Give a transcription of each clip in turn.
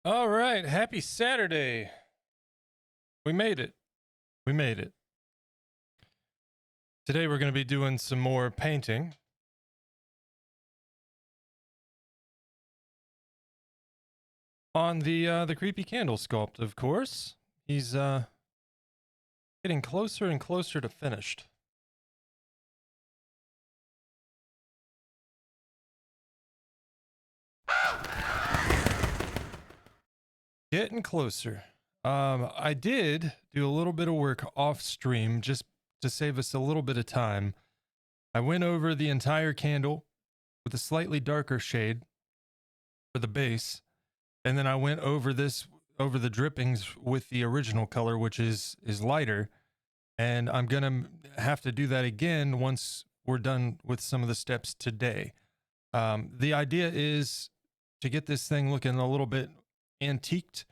All right, happy Saturday. We made it. We made it. Today we're going to be doing some more painting. On the creepy candle sculpt, of course. He's getting closer and closer to finished. Getting closer. I did do a little bit of work off stream just to save us a little bit of time. I went over the entire candle with a slightly darker shade for the base, and then I went over the drippings with the original color, which is lighter. And I'm gonna have to do that again once we're done with some of the steps today. The idea is to get this thing looking a little bit antiqued.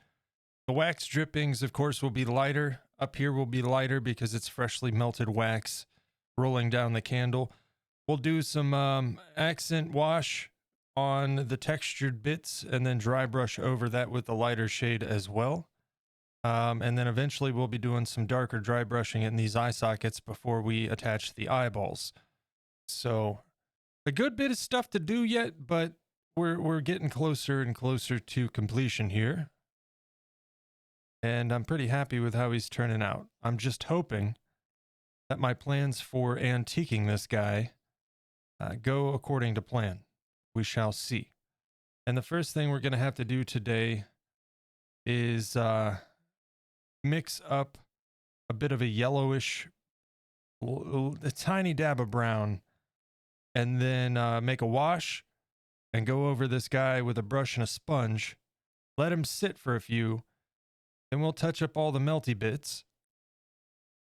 The wax drippings, of course, will be lighter. Up here will be lighter because it's freshly melted wax rolling down the candle. We'll do some accent wash on the textured bits and then dry brush over that with the lighter shade as well. And then eventually we'll be doing some darker dry brushing in these eye sockets before we attach the eyeballs. So a good bit of stuff to do yet, but we're getting closer and closer to completion here. And I'm pretty happy with how he's turning out. I'm just hoping that my plans for antiquing this guy go according to plan. We shall see. And the first thing we're going to have to do today is mix up a bit of a yellowish, a tiny dab of brown, and then make a wash and go over this guy with a brush and a sponge. Let him sit for a few. Then we'll touch up all the melty bits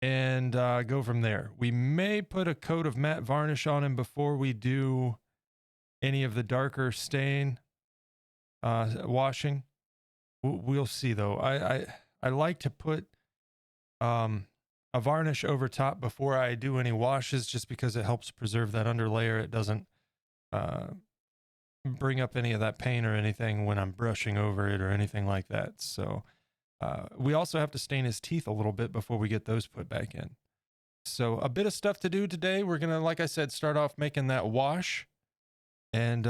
and go from there. We may put a coat of matte varnish on him before we do any of the darker stain washing. We'll see though. I like to put a varnish over top before I do any washes, just because it helps preserve that under layer. It doesn't bring up any of that paint or anything when I'm brushing over it or anything like that. So we also have to stain his teeth a little bit before we get those put back in. So a bit of stuff to do today. We're gonna, like I said, start off making that wash, and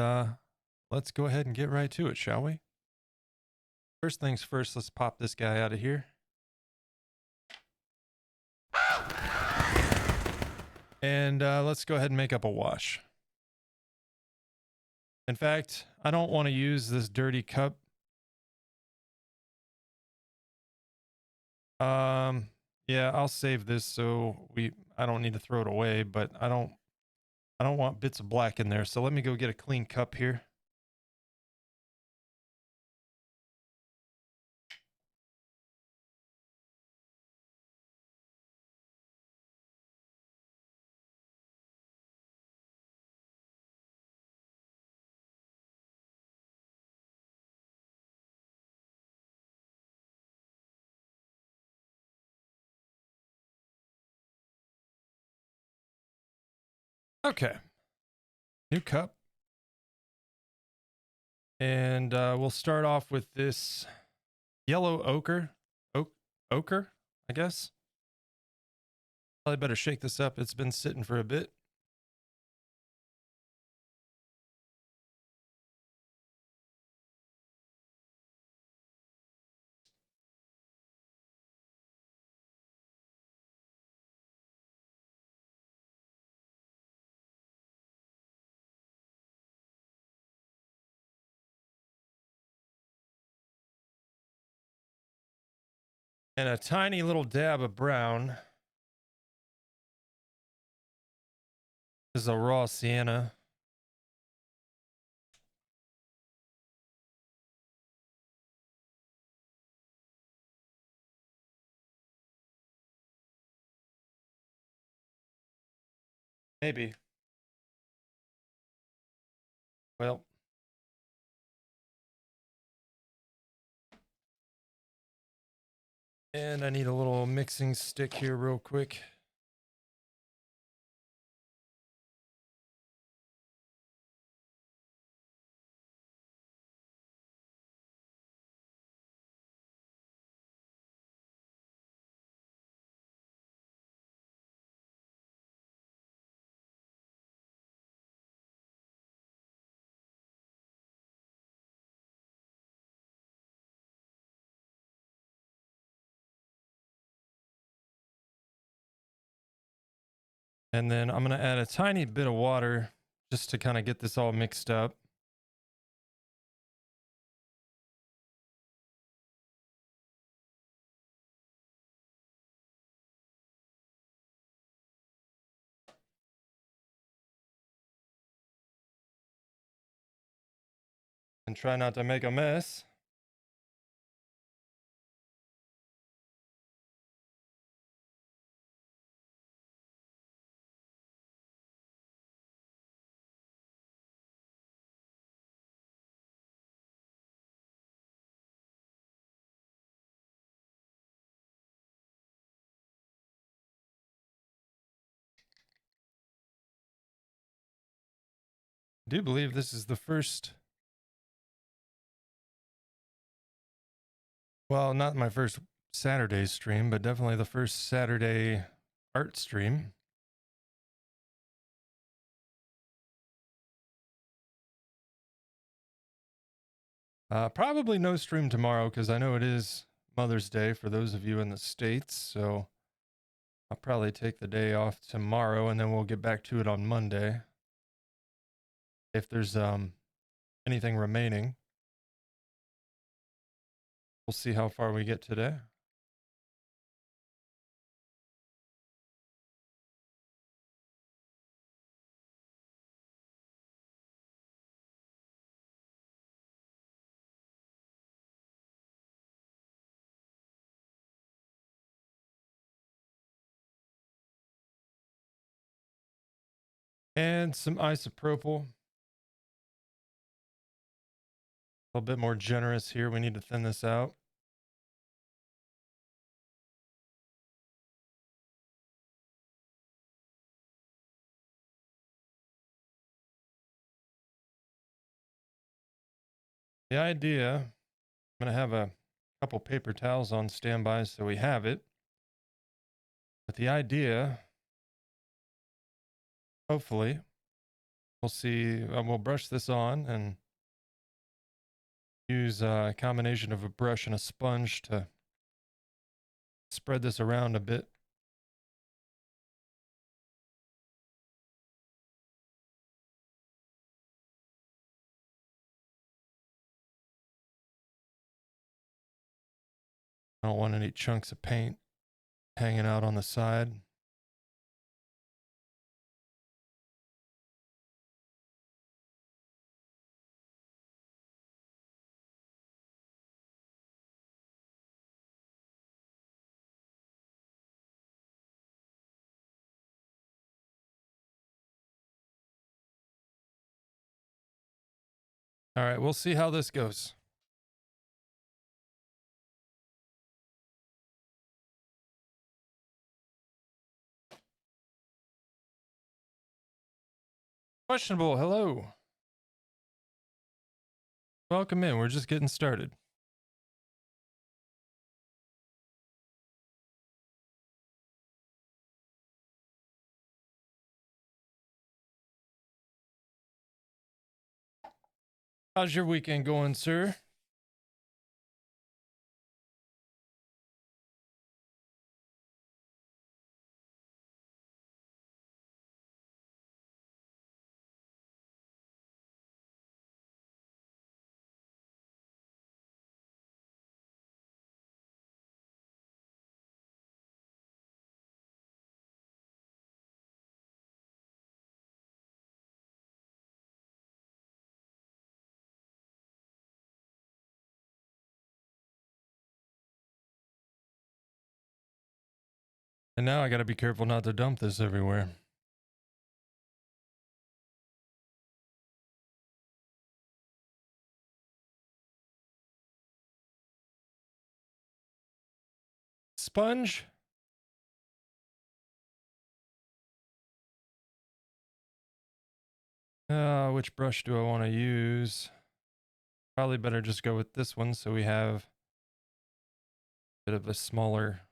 let's go ahead and get right to it, shall we? First things first, let's pop this guy out of here. And let's go ahead and make up a wash. In fact, I don't want to use this dirty cup. Yeah, I'll save this so I don't need to throw it away, but I don't want bits of black in there. So let me go get a clean cup here. Okay. New cup. And we'll start off with this yellow ochre. Ochre, I guess. Probably better shake this up. It's been sitting for a bit. And a tiny little dab of brown. This is a raw sienna. Maybe. Well. And I need a little mixing stick here real quick. And then I'm going to add a tiny bit of water just to kind of get this all mixed up. And try not to make a mess. I do believe this is the first, well, not my first Saturday stream, but definitely the first Saturday art stream. Probably no stream tomorrow because I know it is Mother's Day for those of you in the States. So I'll probably take the day off tomorrow and then we'll get back to it on Monday. If there's anything remaining. We'll see how far we get today. And some isopropyl. A little bit more generous here. We need to thin this out. The idea, I'm going to have a couple paper towels on standby so we have it. But the idea, hopefully, we'll see, we'll brush this on and use a combination of a brush and a sponge to spread this around a bit. I don't want any chunks of paint hanging out on the side. All right, we'll see how this goes. Questionable, hello. Welcome in, we're just getting started. How's your weekend going, sir? And now I gotta be careful not to dump this everywhere. Sponge. Which brush do I want to use? Probably better just go with this one so we have a bit of a smaller.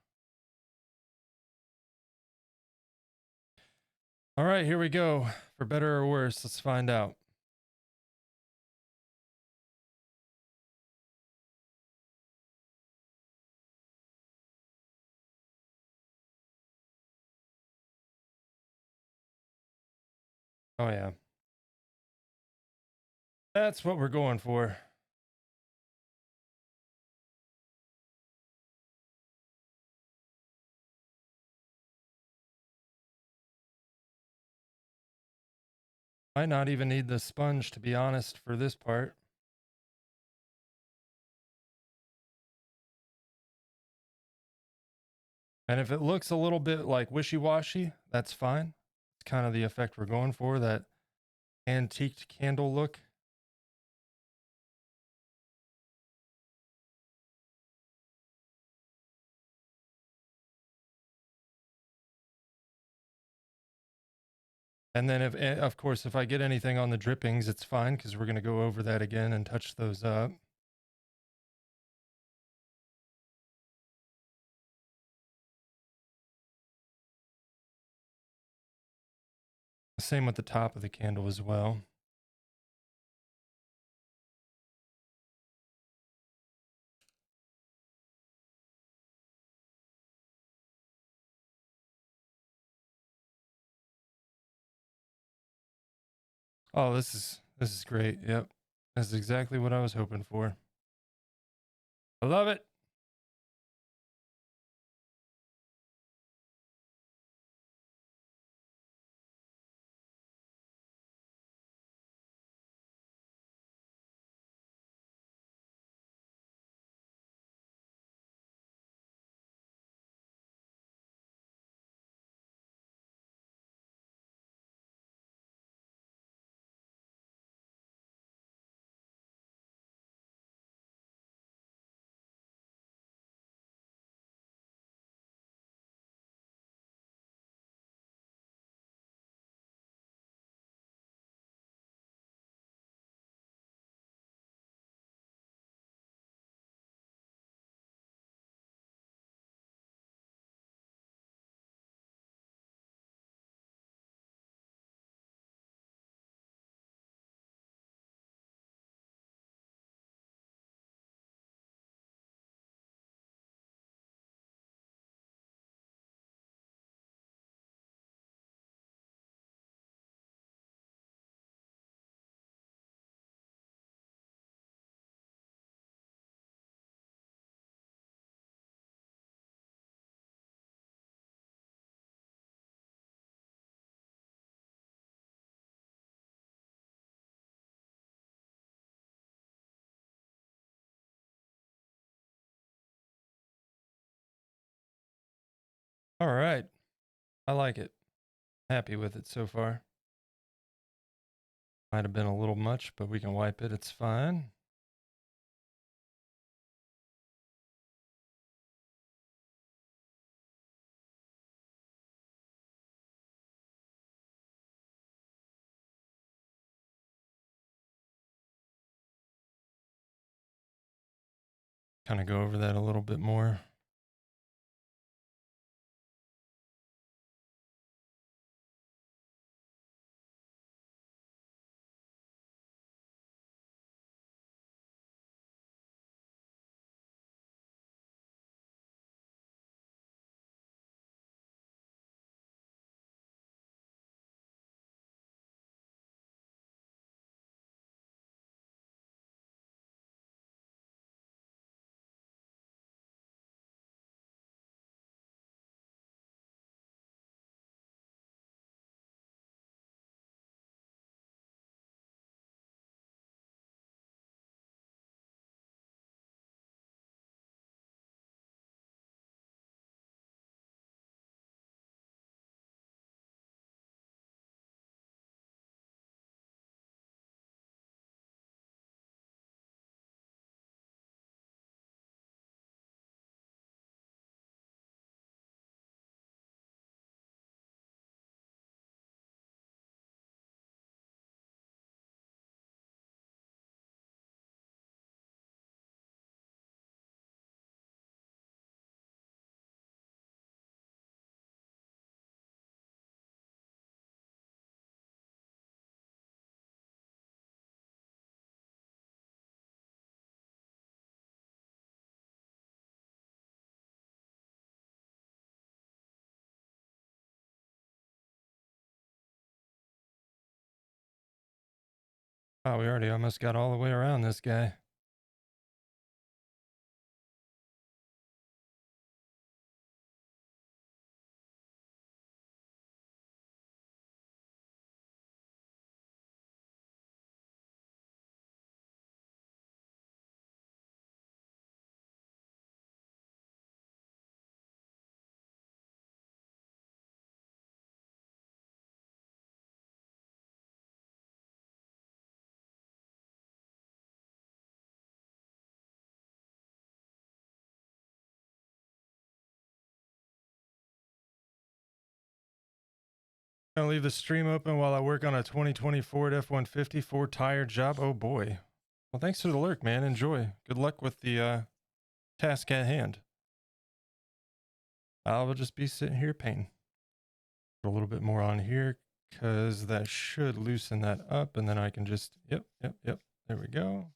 All right, here we go. For better or worse, let's find out. Oh yeah. That's what we're going for. Might not even need the sponge, to be honest, for this part. And if it looks a little bit like wishy-washy, that's fine. It's kind of the effect we're going for, that antiqued candle look. And then if, of course, if I get anything on the drippings, it's fine because we're going to go over that again and touch those up. Same with the top of the candle as well. Oh, this is great. Yep. That's exactly what I was hoping for. I love it. All right. I like it. Happy with it so far. Might have been a little much, but we can wipe it. It's fine. Kind of go over that a little bit more. Oh, we already almost got all the way around this guy. Gonna leave the stream open while I work on a 2020 Ford F-150 4-tire job. Oh boy. Well, thanks for the lurk, man. Enjoy. Good luck with the task at hand. I will just be sitting here painting. Put a little bit more on here because that should loosen that up, and then I can just, yep. There we go.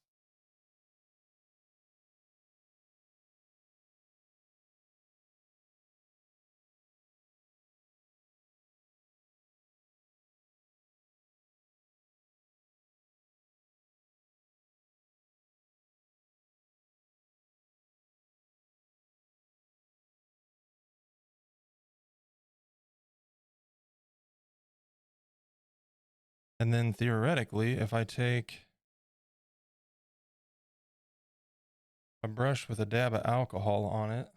And then theoretically, if I take a brush with a dab of alcohol on it,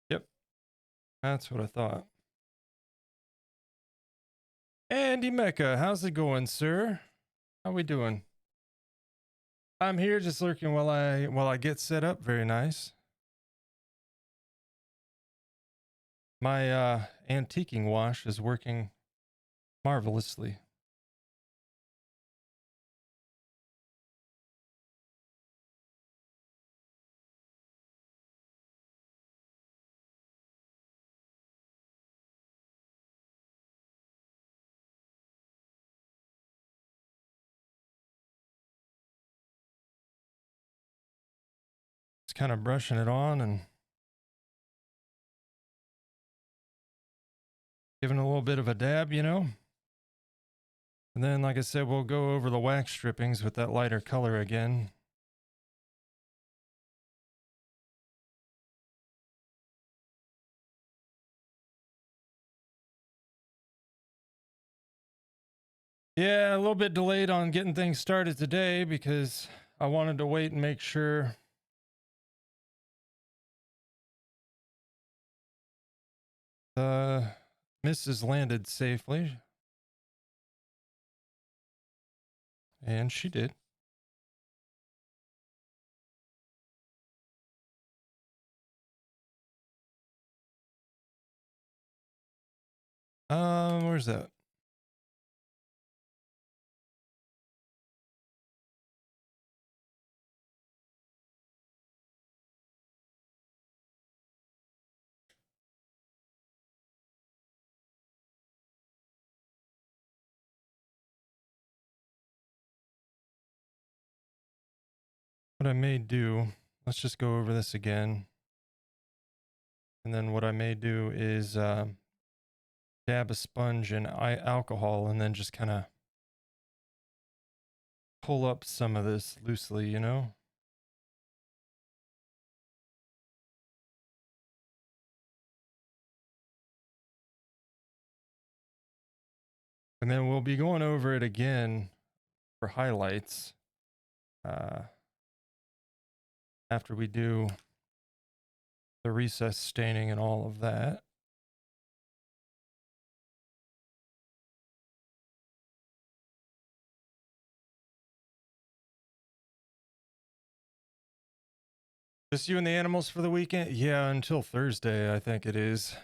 yep, that's what I thought. Andy Mecca, how's it going, sir? How we doing? I'm here just lurking while I get set up. Very nice. My antiquing wash is working marvelously. Just kind of brushing it on and giving a little bit of a dab, you know? And then, like I said, we'll go over the wax strippings with that lighter color again. Yeah, a little bit delayed on getting things started today because I wanted to wait and make sure the missus landed safely. And she did. Where's that? What I may do, let's just go over this again. And then what I may do is dab a sponge in alcohol and then just kind of pull up some of this loosely, you know? And then we'll be going over it again for highlights after we do the recess staining and all of that. Just you and the animals for the weekend? Yeah, until Thursday, I think it is.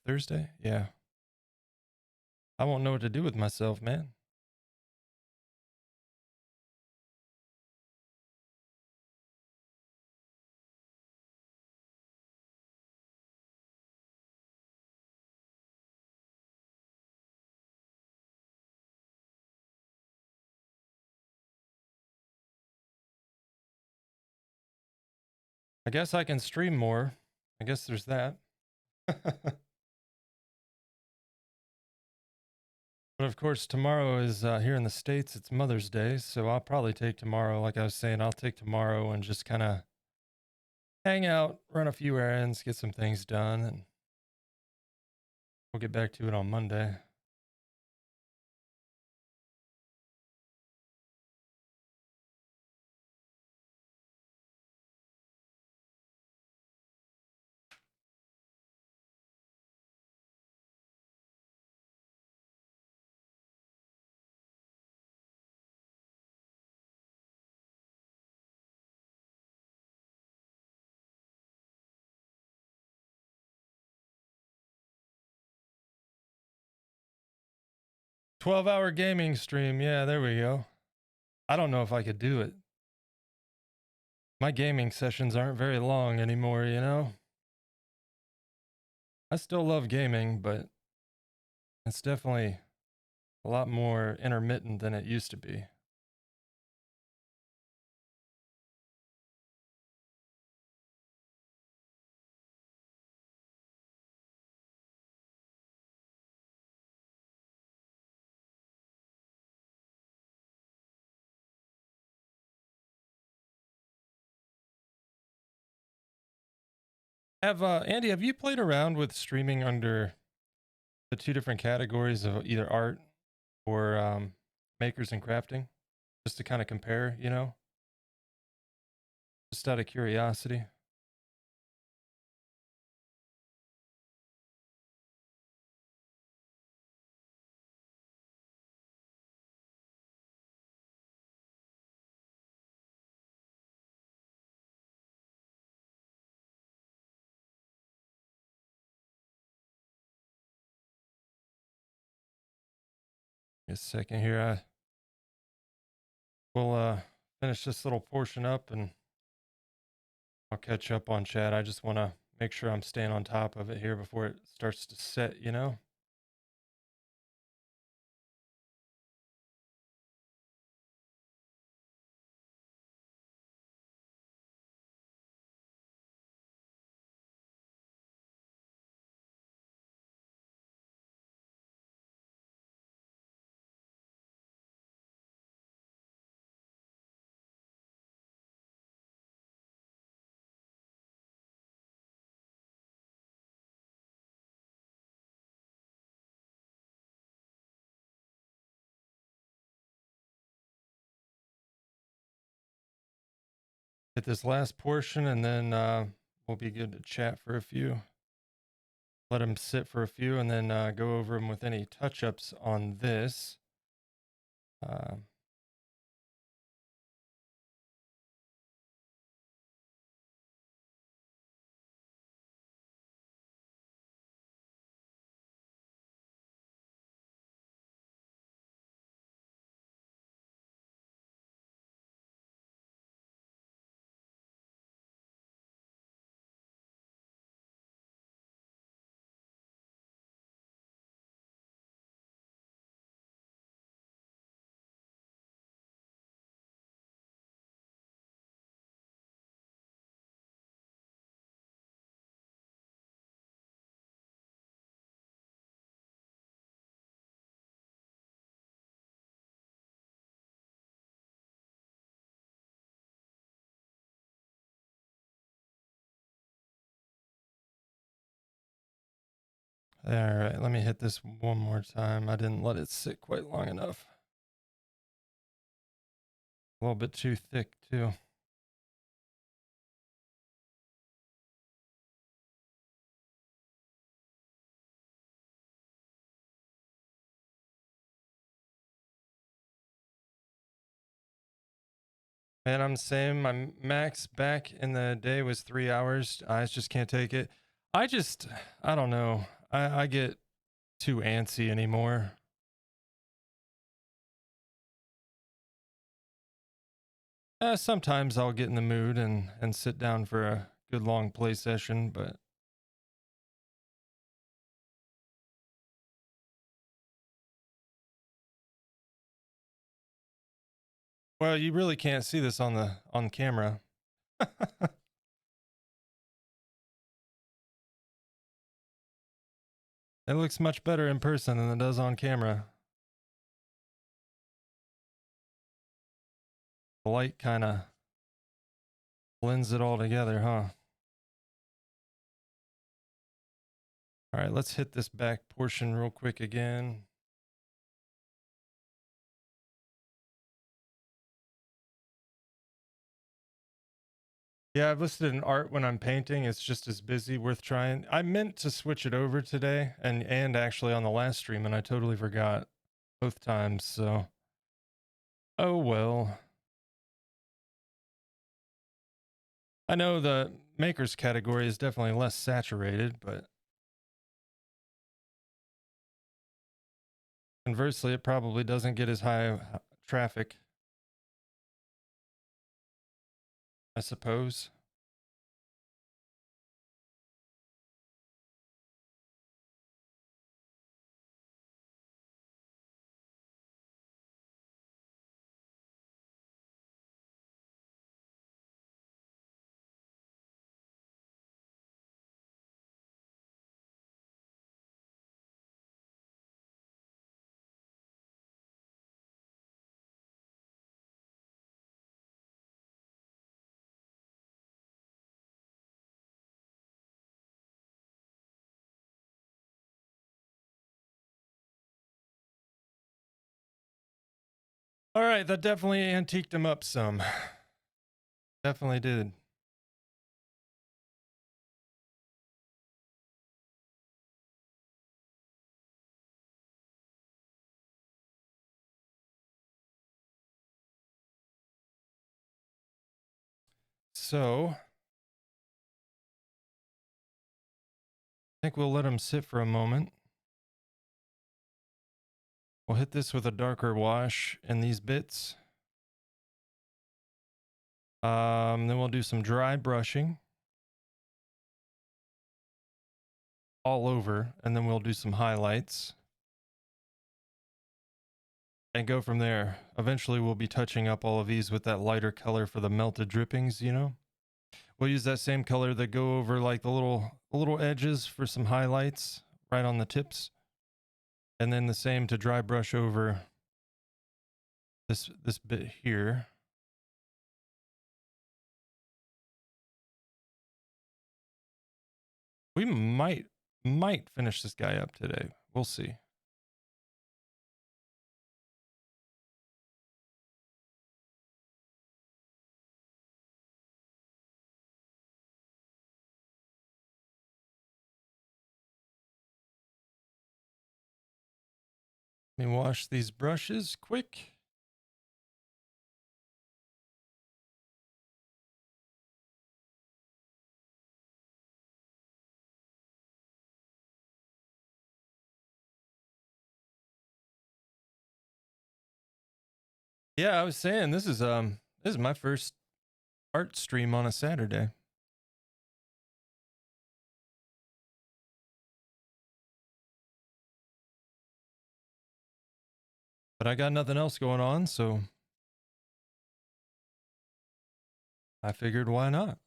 Thursday? Yeah. I won't know what to do with myself, man. I guess I can stream more. I guess there's that. But of course, tomorrow is here in the States, it's Mother's Day. So I'll probably take tomorrow, like I was saying, I'll take tomorrow and just kind of hang out, run a few errands, get some things done, and we'll get back to it on Monday. 12-hour gaming stream. Yeah, there we go. I don't know if I could do it. My gaming sessions aren't very long anymore, you know? I still love gaming, but it's definitely a lot more intermittent than it used to be. Have Andy, have you played around with streaming under the two different categories of either art or makers and crafting, just to kind of compare, you know, just out of curiosity? Just a second here. I will finish this little portion up and I'll catch up on chat. I just want to make sure I'm staying on top of it here before it starts to set, you know? Hit this last portion and then we'll be good to chat for a few. Let them sit for a few and then go over them with any touch-ups on this. All right, let me hit this one more time. I didn't let it sit quite long enough. A little bit too thick too. Man, I'm the same. My max back in the day was 3 hours. I just can't take it. I don't know. I get too antsy anymore. Sometimes I'll get in the mood and sit down for a good long play session, but well, you really can't see this on the camera. It looks much better in person than it does on camera. The light kind of blends it all together, huh? All right, let's hit this back portion real quick again. Yeah, I've listed an art when I'm painting. It's just as busy, worth trying. I meant to switch it over today and actually on the last stream, and I totally forgot both times, so oh well. I know the makers category is definitely less saturated, but conversely, it probably doesn't get as high traffic, I suppose. All right, that definitely antiqued him up some. Definitely did. So, I think we'll let him sit for a moment. We'll hit this with a darker wash in these bits. Then we'll do some dry brushing all over, and then we'll do some highlights and go from there. Eventually, we'll be touching up all of these with that lighter color for the melted drippings, you know? We'll use that same color that go over like the little edges for some highlights right on the tips. And then the same to dry brush over this bit here. We might finish this guy up today. We'll see. Let me wash these brushes quick. Yeah, I was saying this is my first art stream on a Saturday. But I got nothing else going on, so I figured why not?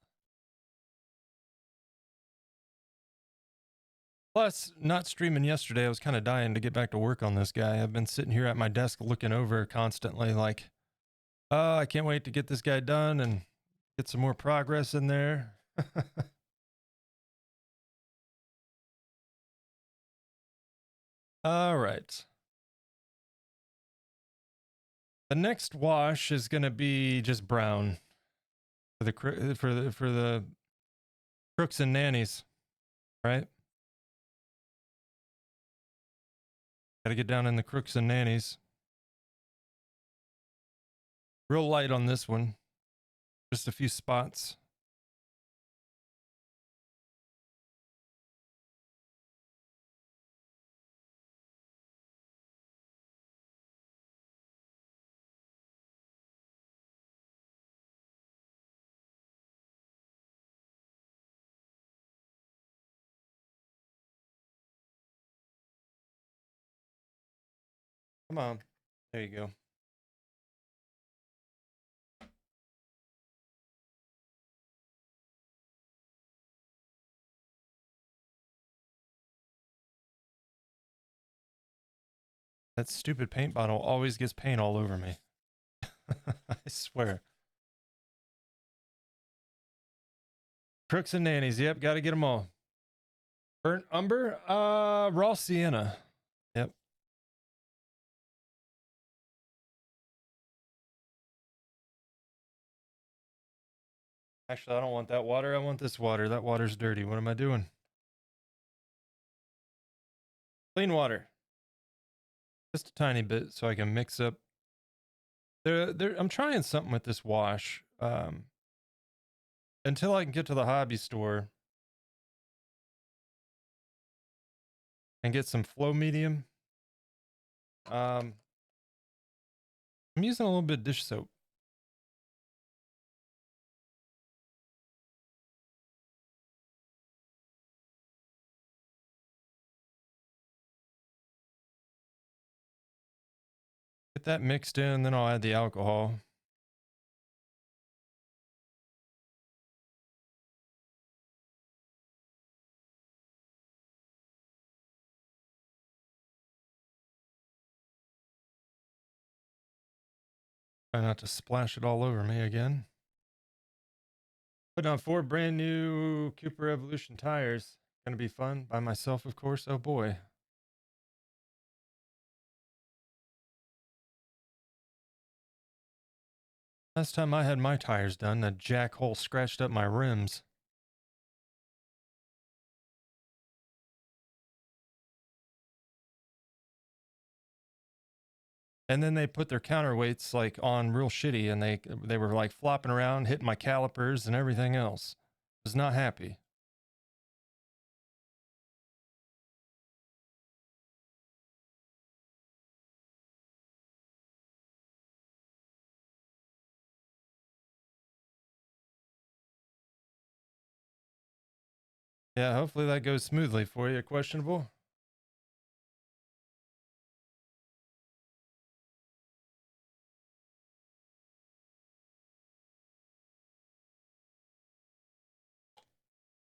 Plus, not streaming yesterday, I was kind of dying to get back to work on this guy. I've been sitting here at my desk looking over constantly like, oh, I can't wait to get this guy done and get some more progress in there. All right. The next wash is going to be just brown for the crooks and nannies, right? Got to get down in the crooks and nannies. Real light on this one. Just a few spots. Come on. There you go. That stupid paint bottle always gets paint all over me. I swear. Crooks and nannies. Yep, got to get them all. Burnt umber. Raw sienna. Yep. Actually, I don't want that water. I want this water. That water's dirty. What am I doing? Clean water. Just a tiny bit so I can mix up. I'm trying something with this wash. Until I can get to the hobby store and get some flow medium. I'm using a little bit of dish soap. Get that mixed in, then I'll add the alcohol. Try not to splash it all over me again. Putting on 4 brand new Cooper Evolution tires. Gonna be fun by myself, of course. Oh boy. Last time I had my tires done, a jackhole scratched up my rims. And then they put their counterweights like on real shitty, and they were like flopping around, hitting my calipers and everything else. Was not happy. Yeah, hopefully that goes smoothly for you. Questionable.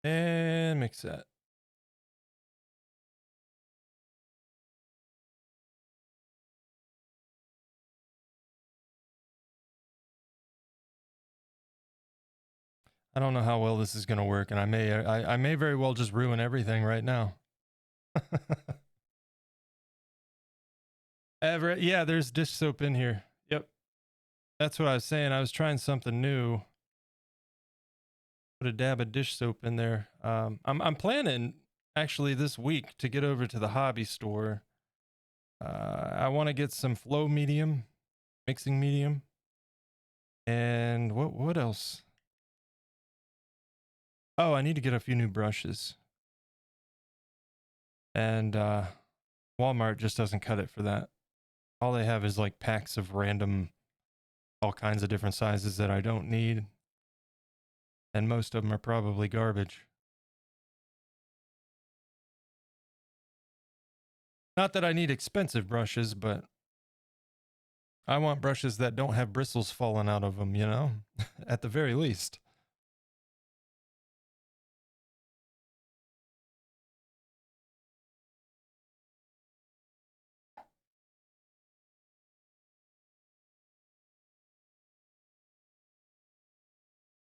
And mix that. I don't know how well this is going to work, and I may very well just ruin everything right now. Yeah, there's dish soap in here. Yep. That's what I was saying. I was trying something new. Put a dab of dish soap in there. I'm planning actually this week to get over to the hobby store. I want to get some flow medium, mixing medium, and what else? Oh, I need to get a few new brushes. And Walmart just doesn't cut it for that. All they have is like packs of random, all kinds of different sizes that I don't need. And most of them are probably garbage. Not that I need expensive brushes, but I want brushes that don't have bristles falling out of them, you know, at the very least.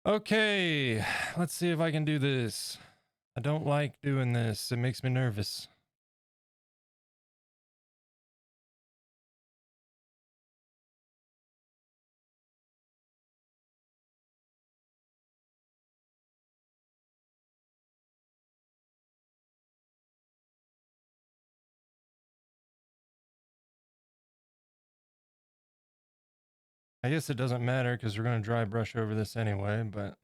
Okay, let's see if I can do this. I don't like doing this. It makes me nervous. I guess it doesn't matter because we're going to dry brush over this anyway, but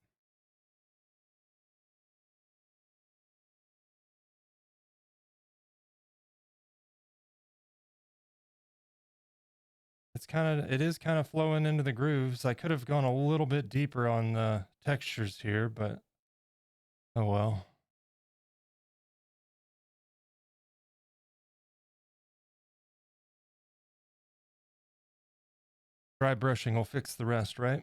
it is kind of flowing into the grooves. I could have gone a little bit deeper on the textures here, but oh well. Dry brushing will fix the rest, right?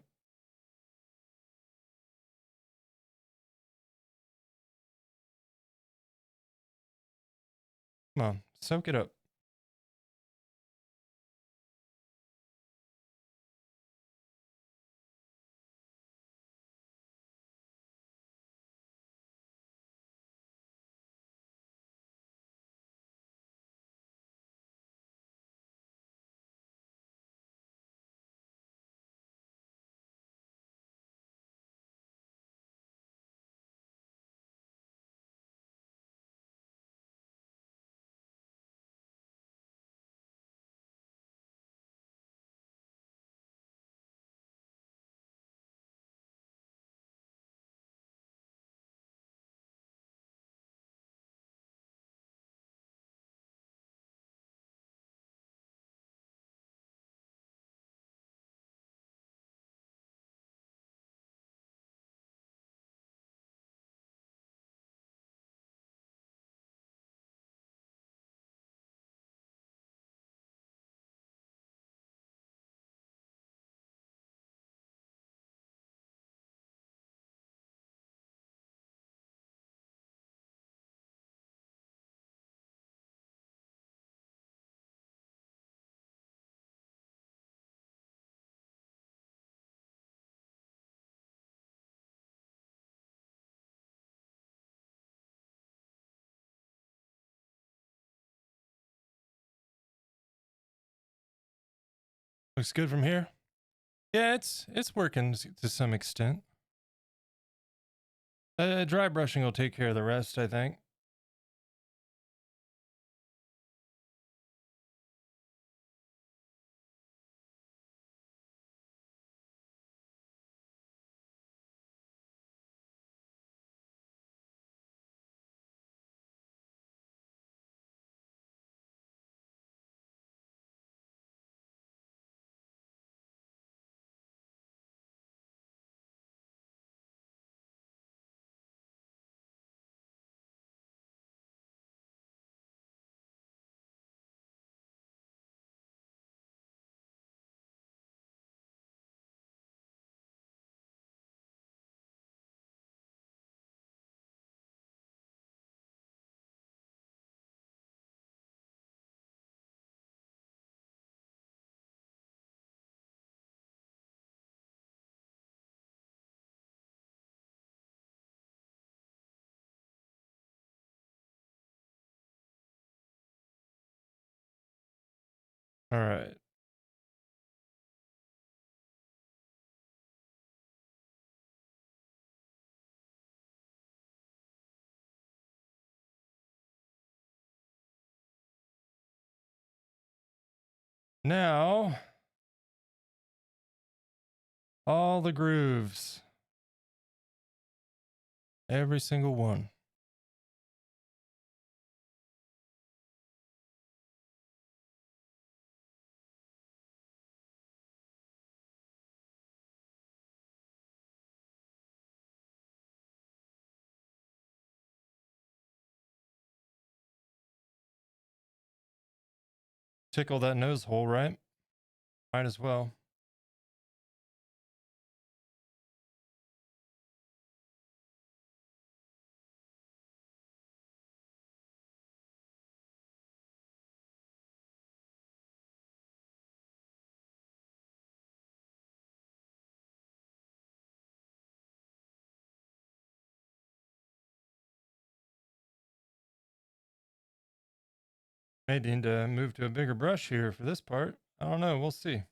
Come on, soak it up. Looks good from here. Yeah, it's working to some extent. Dry brushing will take care of the rest, I think. All right. Now, all the grooves. Every single one. Tickle that nose hole, right? Might as well. May need to move to a bigger brush here for this part. I don't know. We'll see.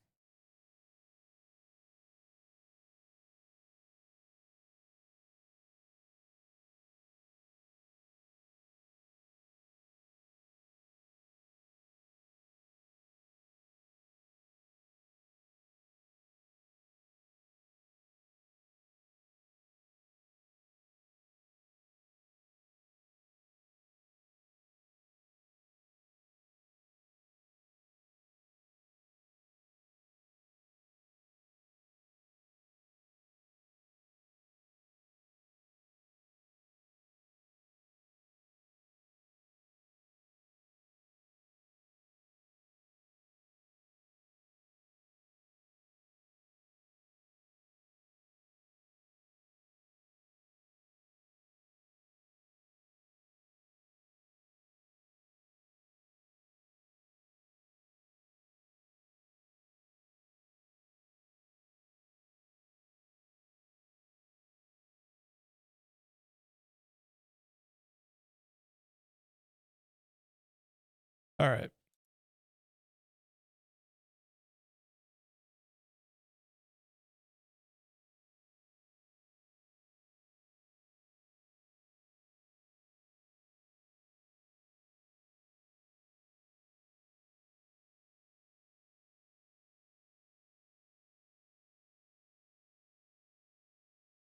All right.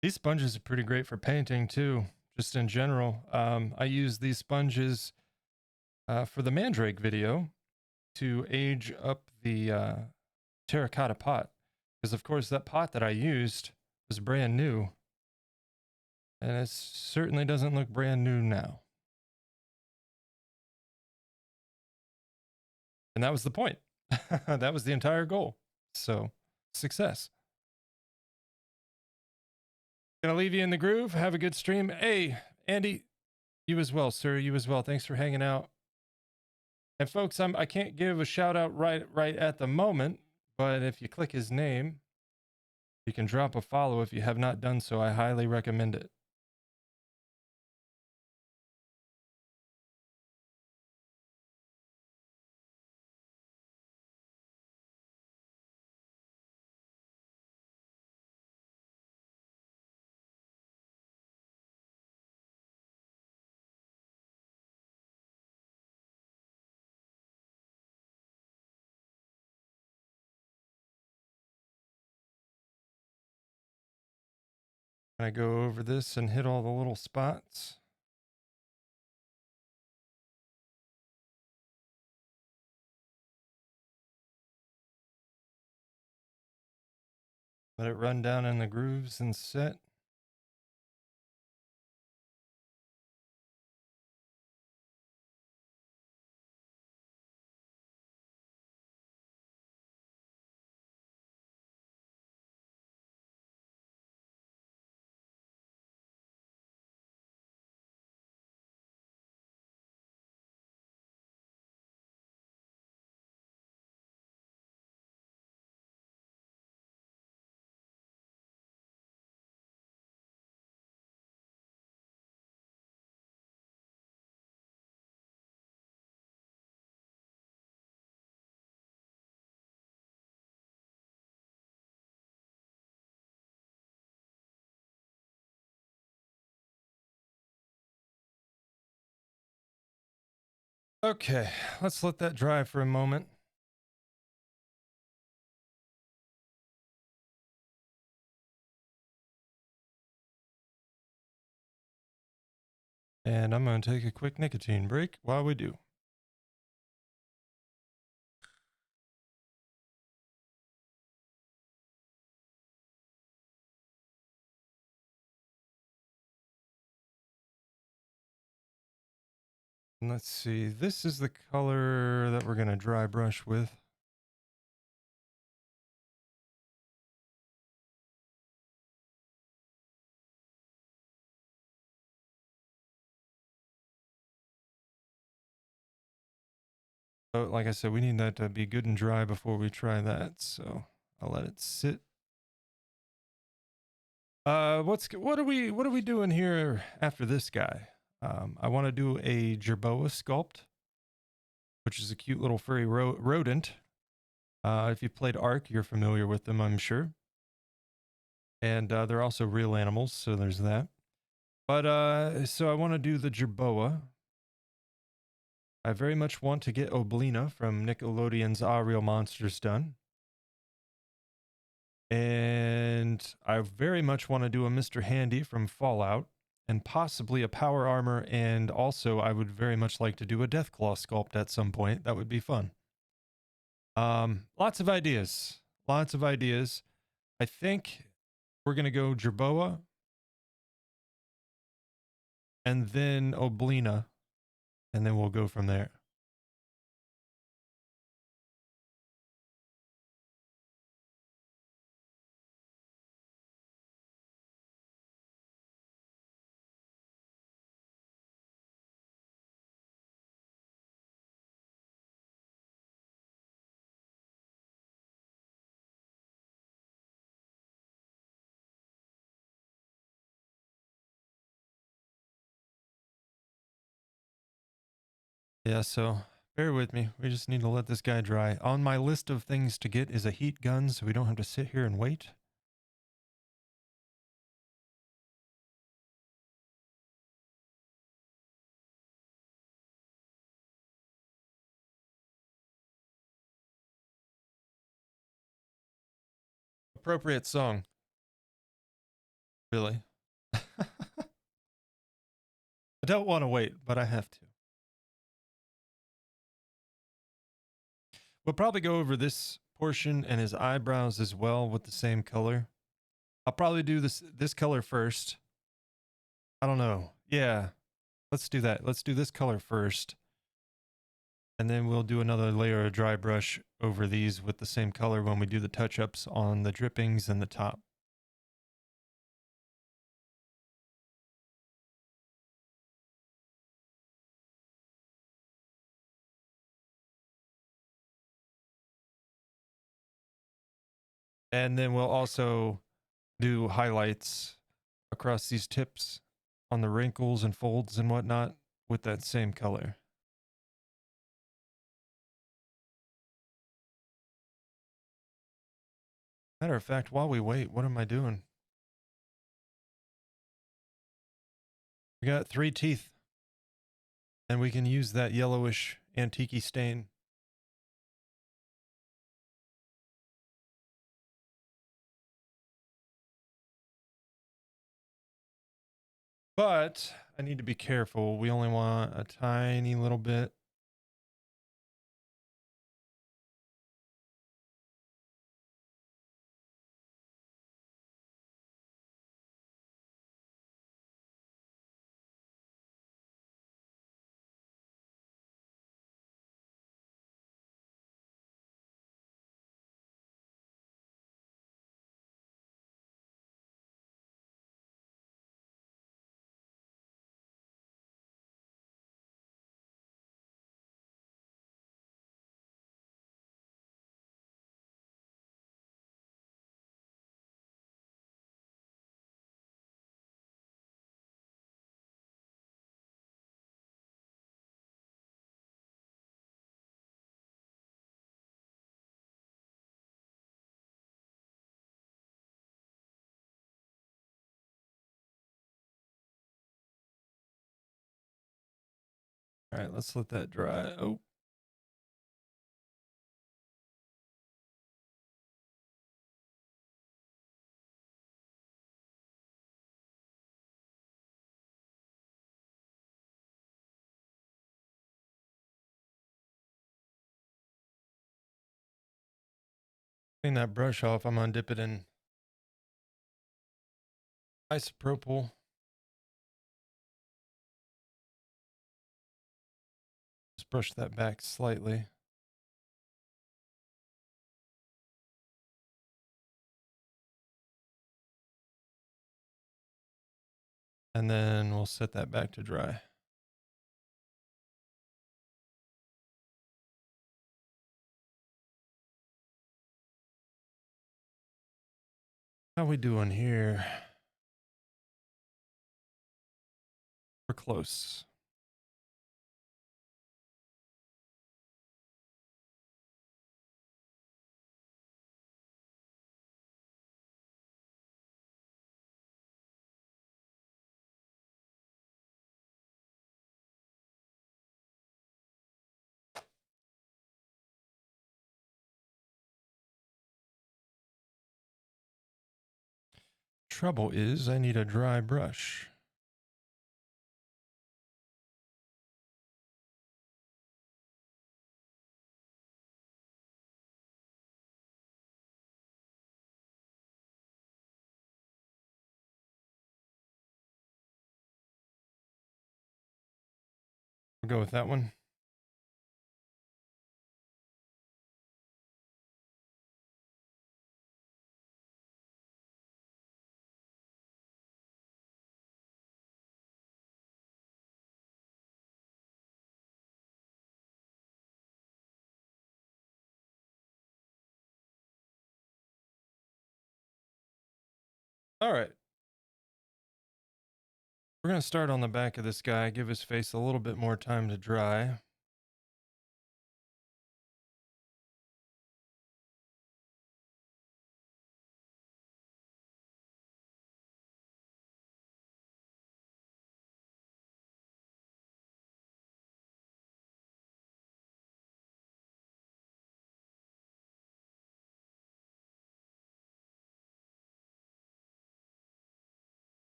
These sponges are pretty great for painting too, just in general. I use these sponges for the Mandrake video to age up the terracotta pot. Because, of course, that pot that I used was brand new. And it certainly doesn't look brand new now. And that was the point. That was the entire goal. So, success. Gonna leave you in the groove. Have a good stream. Hey, Andy, you as well, sir. You as well. Thanks for hanging out. And folks, I can't give a shout out right at the moment, but if you click his name, you can drop a follow if you have not done so. I highly recommend it. I go over this and hit all the little spots. Let it run down in the grooves and set. Okay, let's let that dry for a moment. And I'm going to take a quick nicotine break while we do. And let's see, this is the color that we're going to dry brush with. So like I said, we need that to be good and dry before we try that. So I'll let it sit. What are we doing here after this guy? I want to do a jerboa sculpt, which is a cute little furry rodent. If you played Ark, you're familiar with them, I'm sure. And they're also real animals, so there's that. But so I want to do the jerboa. I very much want to get Oblina from Nickelodeon's Ah Real Monsters done. And I very much want to do a Mr. Handy from Fallout and possibly a power armor. And also, I would very much like to do a Deathclaw sculpt at some point. That would be fun. Lots of ideas. Lots of ideas. I think we're going to go Jerboa and then Oblina, and then we'll go from there. Yeah, so bear with me. We just need to let this guy dry. On my list of things to get is a heat gun so we don't have to sit here and wait. Appropriate song. Really. I don't want to wait, but I have to. We'll probably go over this portion and his eyebrows as well with the same color. I'll probably do this color first. I don't know. Yeah, let's do that. Let's do this color first. And then we'll do another layer of dry brush over these with the same color when we do the touch-ups on the drippings and the top. And then we'll also do highlights across these tips on the wrinkles and folds and whatnot with that same color. Matter of fact, while we wait, what am I doing? We got 3 teeth. And we can use that yellowish antique stain. but I need to be careful. We only want a tiny little bit. All right, let's let that dry. Oh, clean that brush off. I'm gonna dip it in isopropyl. Just brush that back slightly. And then we'll set that back to dry. How we doing here? We're close. Trouble is, I need a dry brush. We'll go with that one. All right. We're going to start on the back of this guy, give his face a little bit more time to dry.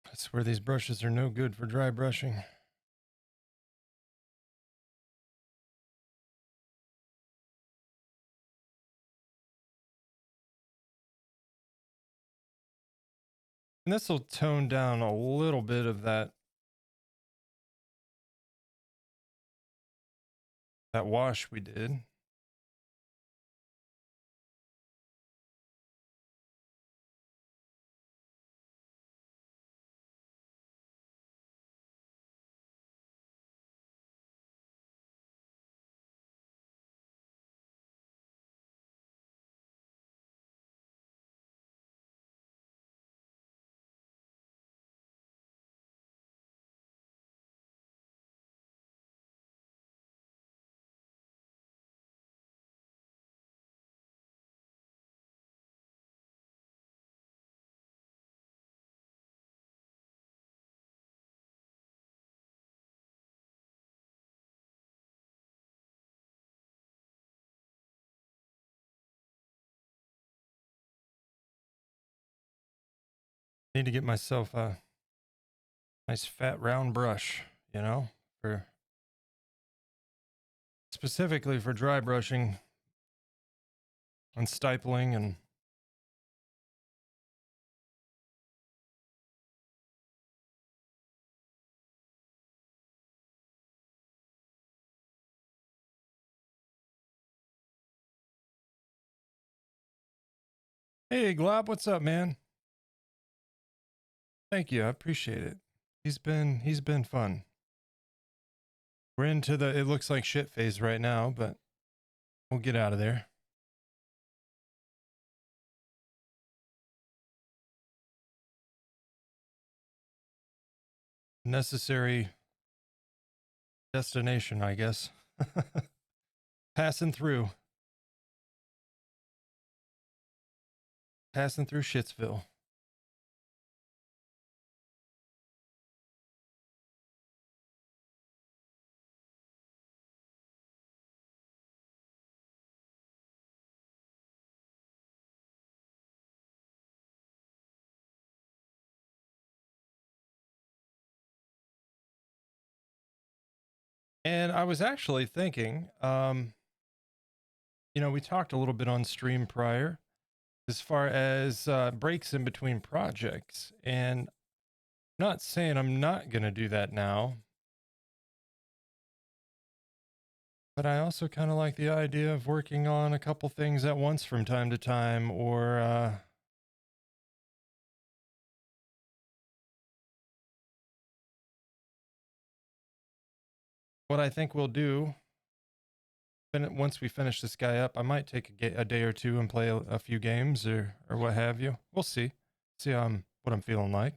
That's where these brushes are no good for dry brushing. And this will tone down a little bit of that wash we did. Need to get myself a nice fat round brush, you know, for specifically for dry brushing and stippling and hey Glob, what's up, man? Thank you, I appreciate it. He's been fun. We're into the it looks like shit phase right now, but we'll get out of there. Necessary destination, I guess. Passing through. Passing through Shitsville. And I was actually thinking, you know, we talked a little bit on stream prior as far as breaks in between projects. And I'm not saying I'm not going to do that now, but I also kind of like the idea of working on a couple things at once from time to time, or what I think we'll do. Once we finish this guy up, I might take a day or two and play a few games or what have you. We'll see. See what I'm feeling like.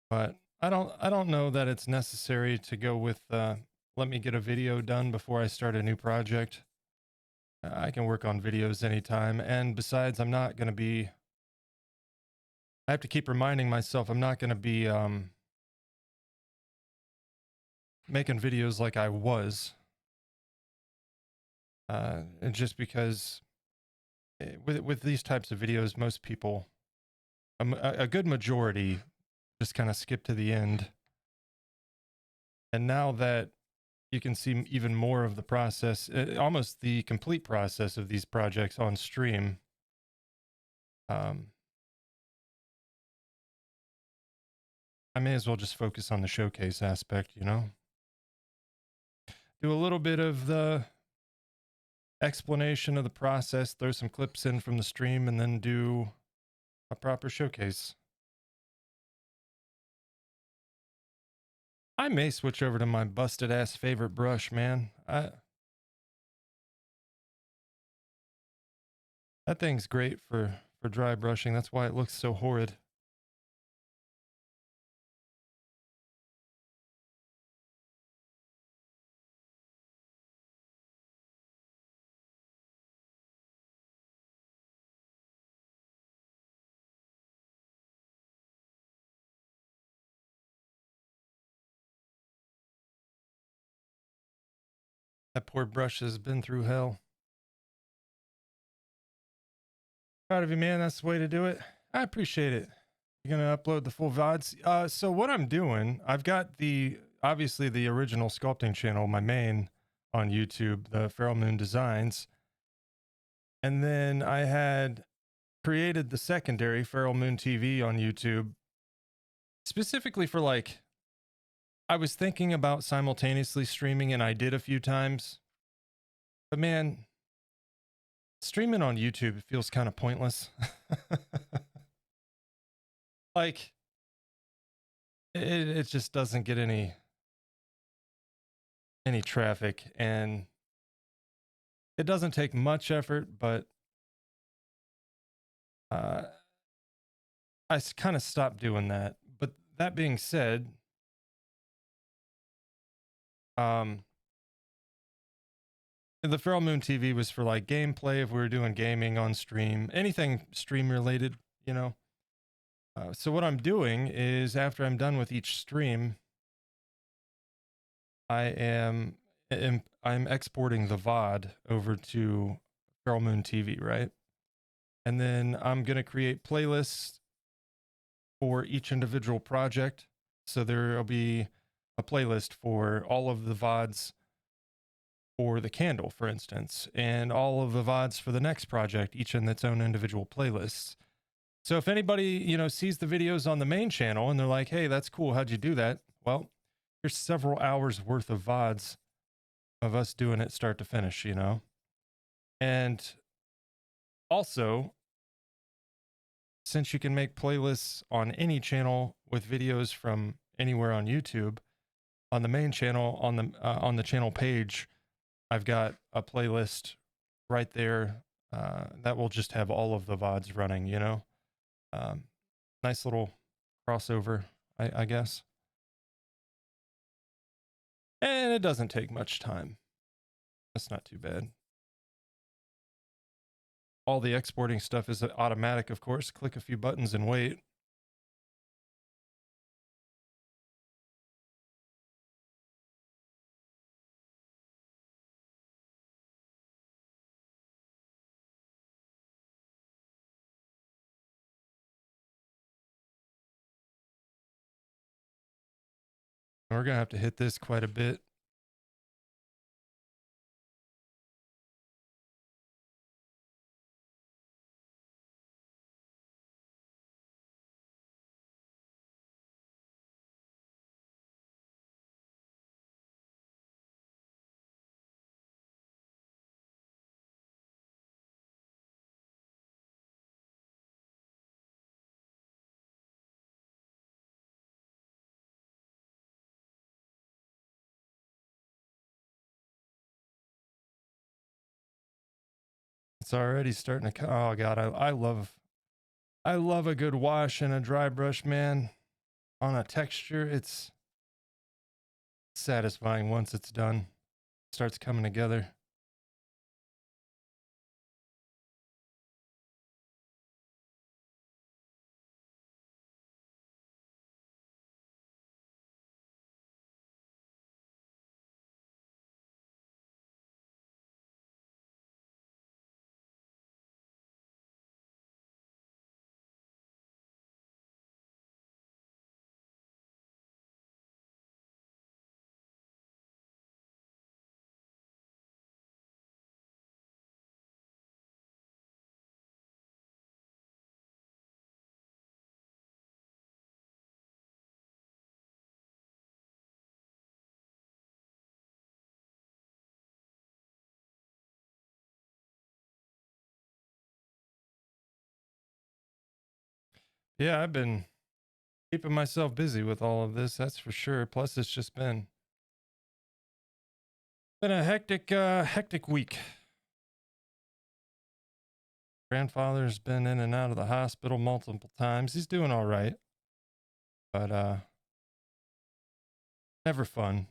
But I don't know that it's necessary to go with let me get a video done before I start a new project. I can work on videos anytime, and besides, I'm not going to be I have to keep reminding myself I'm not going to be making videos like I was. Just because with these types of videos, most people, a good majority, just kind of skip to the end. And now that you can see even more of the process, almost the complete process of these projects on stream, I may as well just focus on the showcase aspect, you know? Do a little bit of the explanation of the process, throw some clips in from the stream, and then do a proper showcase. I may switch over to my busted ass favorite brush, man. That thing's great for dry brushing. That's why it looks so horrid. That poor brush has been through hell. Proud of you, man. That's the way to do it. I appreciate it. You're gonna upload the full VODs. So what I'm doing, I've got obviously the original sculpting channel, my main on YouTube, the Feral Moon Designs. And then I had created the secondary Feral Moon TV on YouTube specifically for like, I was thinking about simultaneously streaming, and I did a few times. But man, streaming on YouTube feels kind of pointless. Like, it just doesn't get any traffic, and it doesn't take much effort, but I kind of stopped doing that. But that being said, the Feral Moon TV was for like gameplay if we were doing gaming on stream, anything stream related, you know. So what I'm doing is after I'm done with each stream, I'm exporting the VOD over to Feral Moon TV, right? And then I'm going to create playlists for each individual project. So there'll be a playlist for all of the VODs for the candle, for instance, and all of the VODs for the next project, each in its own individual playlists. So if anybody, sees the videos on the main channel and they're like, hey, that's cool, how'd you do that? Well, here's several hours worth of VODs of us doing it start to finish, And also, since you can make playlists on any channel with videos from anywhere on YouTube, on the main channel, on the channel page, I've got a playlist right there that will just have all of the VODs running, Um, nice little crossover, I guess. And it doesn't take much time. That's not too bad. All the exporting stuff is automatic, of course. Click a few buttons and wait. We're going to have to hit this quite a bit. It's already starting to, oh God, I love a good wash and a dry brush, man. On a texture, it's satisfying once it's done. It starts coming together. Yeah, I've been keeping myself busy with all of this, that's for sure. Plus, it's just been a hectic week. Grandfather's been in and out of the hospital multiple times. He's doing all right, but never fun,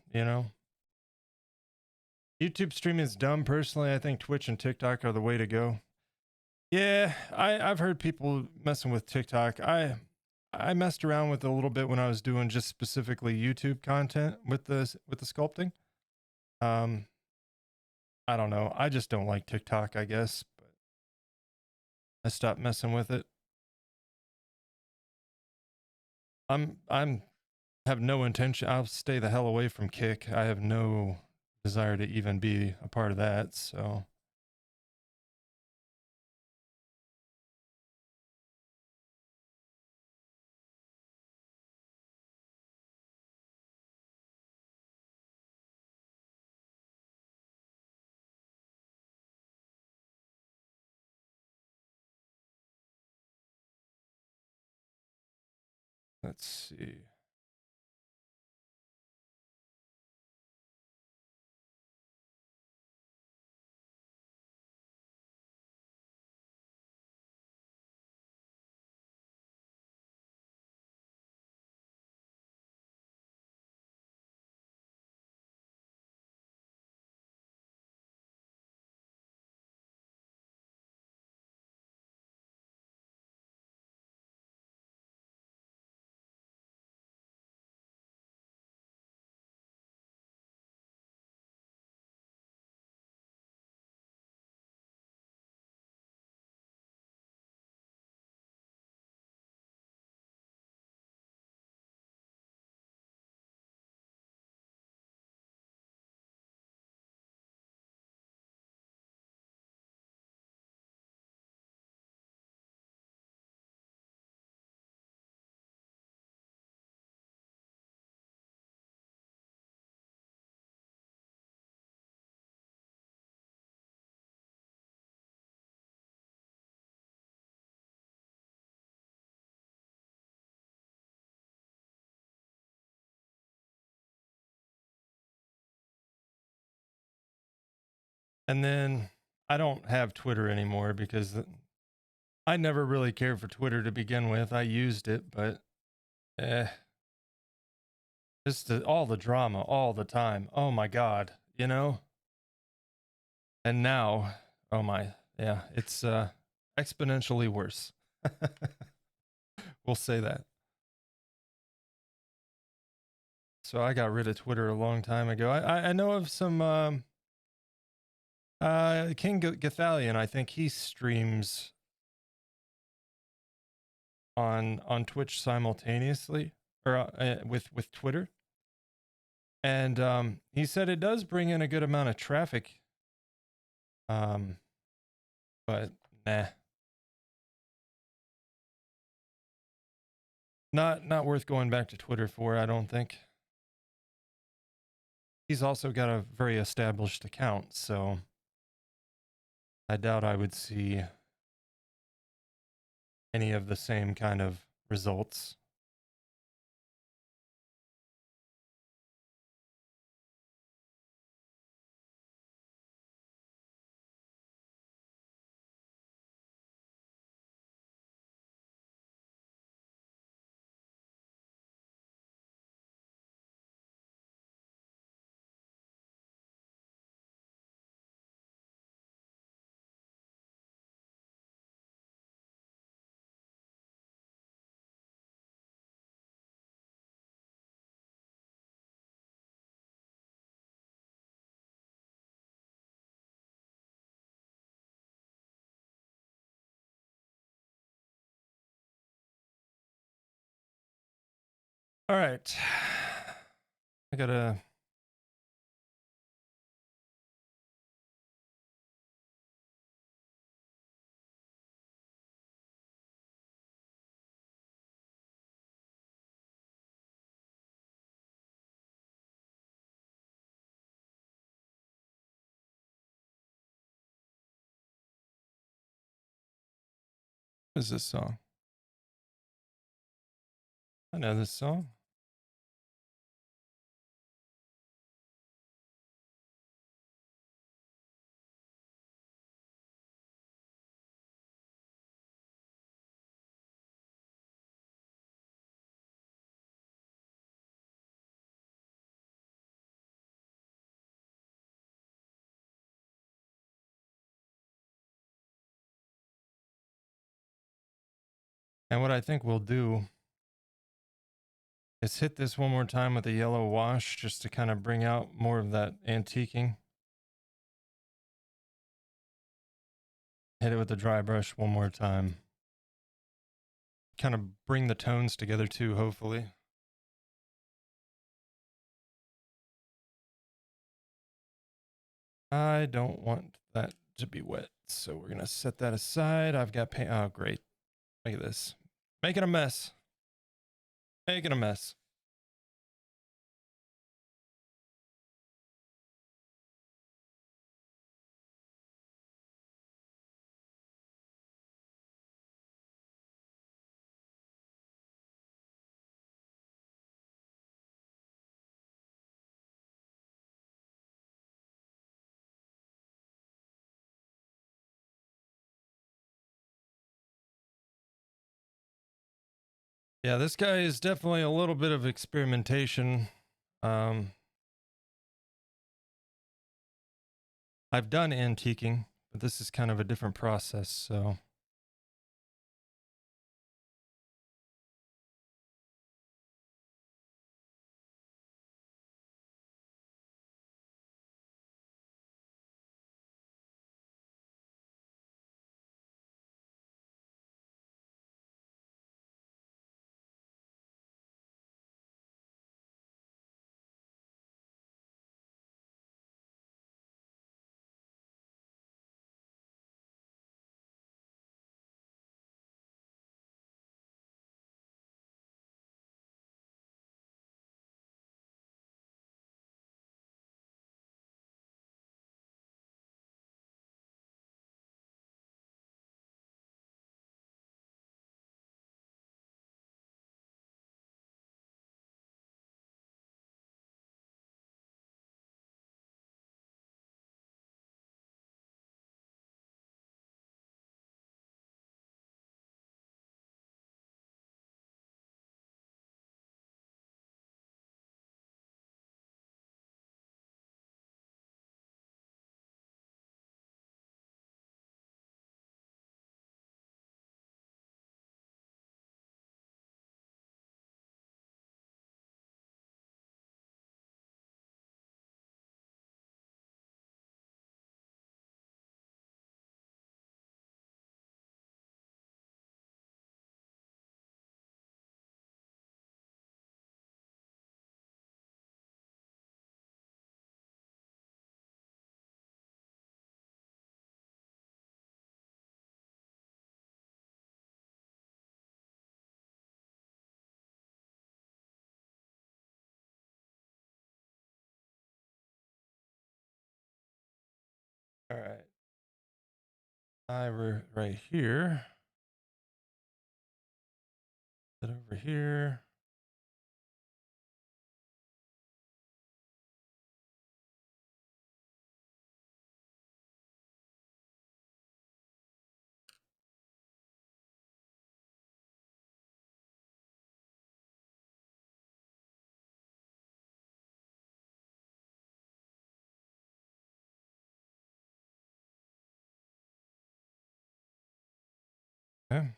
YouTube streaming is dumb. Personally, I think Twitch and TikTok are the way to go. Yeah, I've heard people messing with TikTok. I messed around with it a little bit when I was doing just specifically YouTube content with the sculpting. I don't know. I just don't like TikTok, I guess, but I stopped messing with it. I'm have no intention. I'll stay the hell away from Kick. I have no desire to even be a part of that, so let's see. And then I don't have Twitter anymore because I never really cared for Twitter to begin with. I used it, but eh, just all the drama all the time. Oh my God, you know? And now, oh my, yeah, it's exponentially worse. We'll say that. So I got rid of Twitter a long time ago. I know of some King Gathalion. I think he streams on Twitch simultaneously or with Twitter, and he said it does bring in a good amount of traffic. Um, but nah, not worth going back to Twitter for. I don't think. He's also got a very established account, so I doubt I would see any of the same kind of results. All right, I gotta. What is this song? I know this song. And what I think we'll do is hit this one more time with a yellow wash just to kind of bring out more of that antiquing. Hit it with the dry brush one more time. Kind of bring the tones together too, hopefully. I don't want that to be wet, so we're gonna set that aside. I've got paint. Oh, great. Look at this. Making a mess. Making a mess. Yeah, this guy is definitely a little bit of experimentation. Um, I've done antiquing, but this is kind of a different process, so. All right. We're right here. Sit over here. Okay.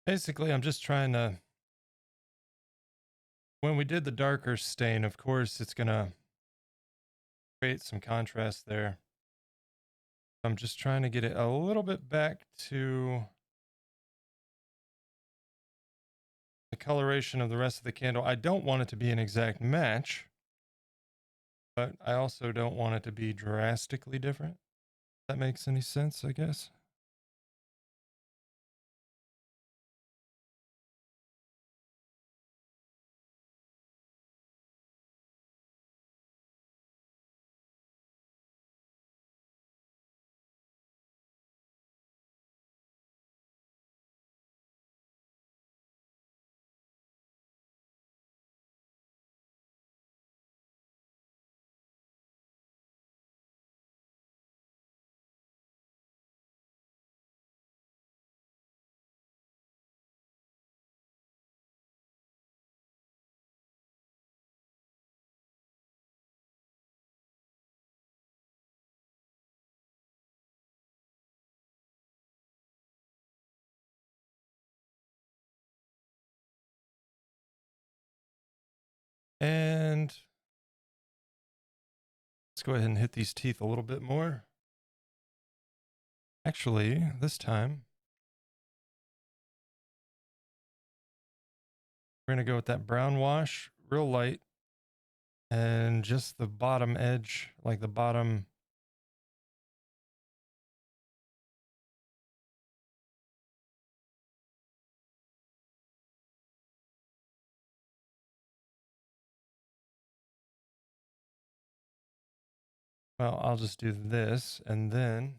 Basically, I'm just trying to, when we did the darker stain, of course, it's going to create some contrast there. I'm just trying to get it a little bit back to the coloration of the rest of the candle. I don't want it to be an exact match, but I also don't want it to be drastically different. If that makes any sense, I guess. And let's go ahead and hit these teeth a little bit more. Actually, this time, we're going to go with that brown wash, real light, and just the bottom edge, like the bottom. Well, I'll just do this and then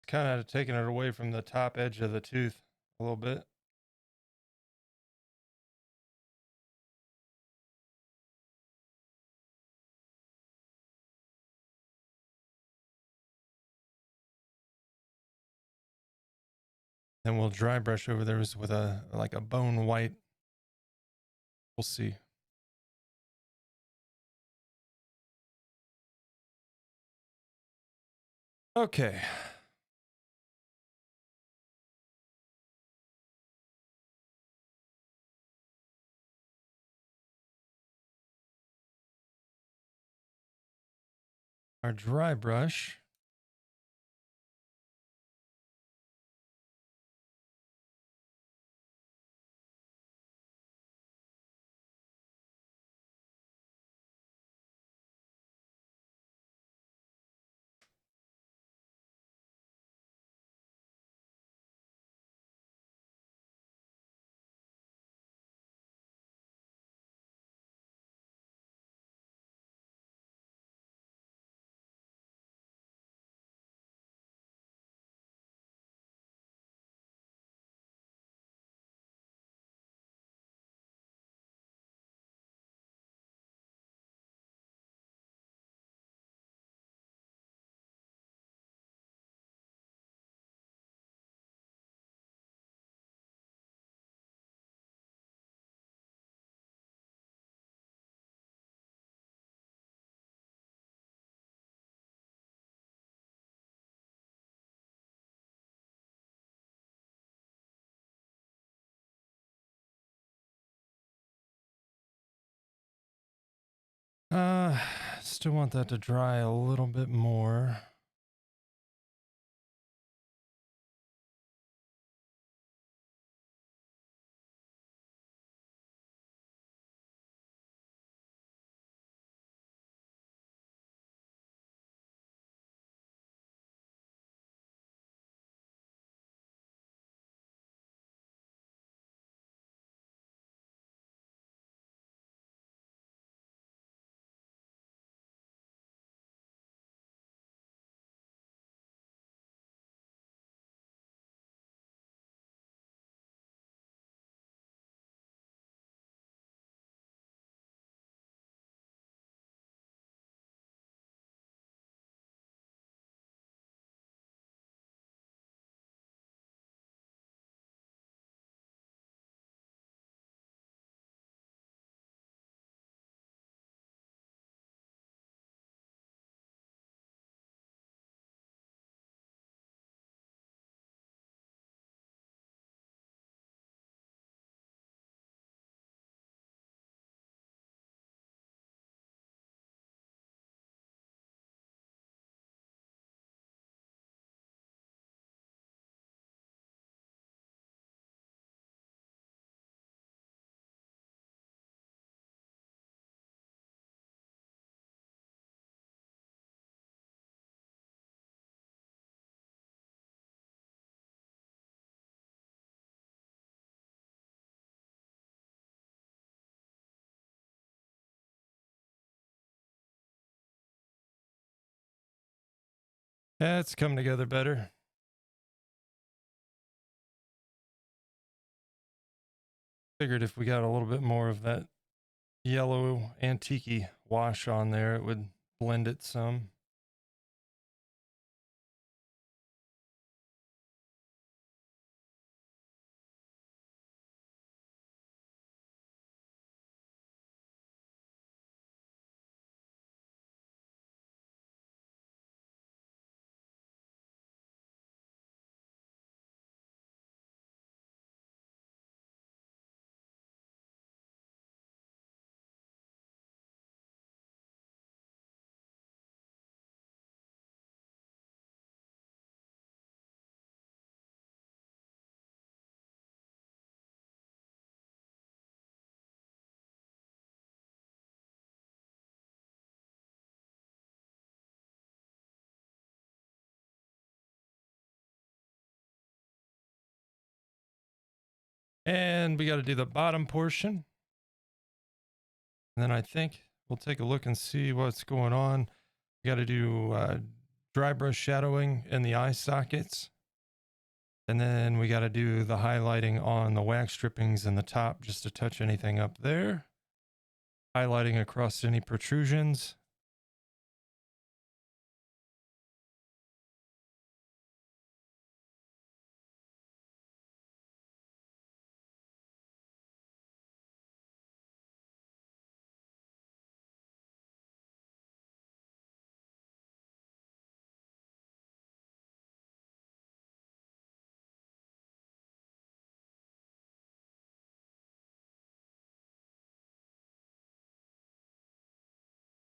kind of taking it away from the top edge of the tooth a little bit. Then we'll dry brush over those with a like a bone white. We'll see. Okay. our dry brush. Uh, Still want that to dry a little bit more. Yeah, it's coming together better. Figured if we got a little bit more of that yellow antique wash on there, it would blend it some. And we got to do the bottom portion. And then I think we'll take a look and see what's going on. We got to do dry brush shadowing in the eye sockets. And then we got to do the highlighting on the wax strippings in the top just to touch anything up there. Highlighting across any protrusions.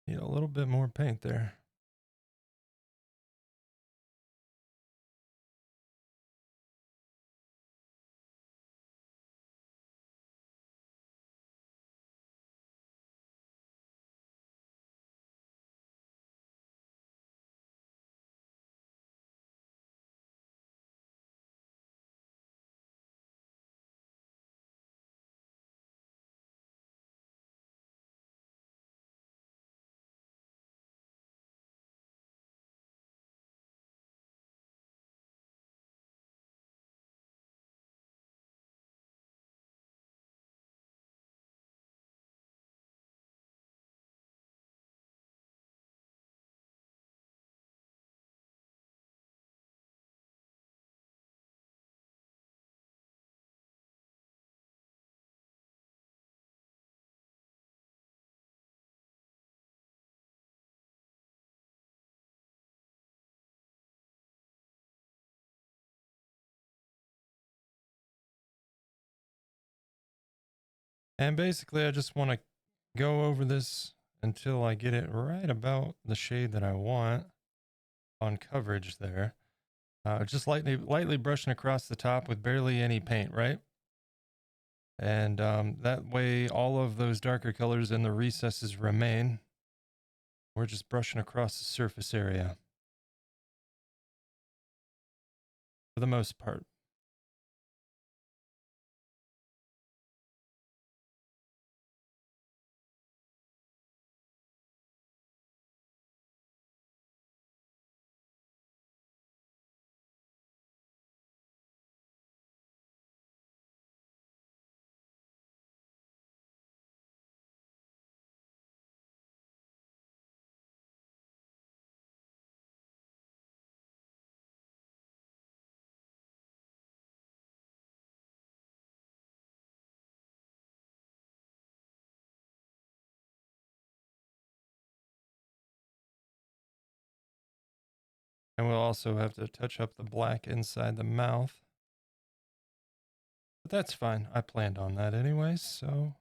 Need a little bit more paint there. And basically I just want to go over this until I get it right about the shade that I want on coverage there. Just lightly brushing across the top with barely any paint, right? And that way all of those darker colors in the recesses remain. We're just brushing across the surface area for the most part. And we'll also have to touch up the black inside the mouth. But that's fine. I planned on that anyways, so.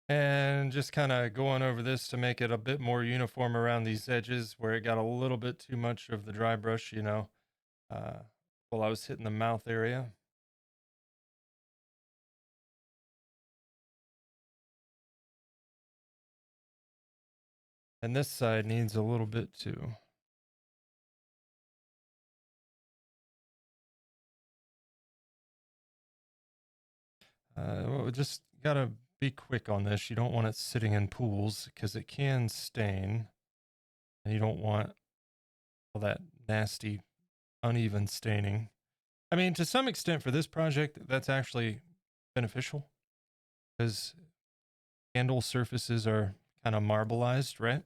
And just kind of going over this to make it a bit more uniform around these edges where it got a little bit too much of the dry brush, uh, while I was hitting the mouth area. And this side needs a little bit too. Well, just gotta be quick on this. You don't want it sitting in pools because it can stain. And you don't want all that nasty, uneven staining. I mean, to some extent for this project, that's actually beneficial because candle surfaces are kind of marbleized, right?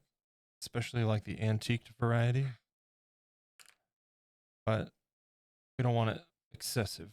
Especially like the antiqued variety. But we don't want it excessive.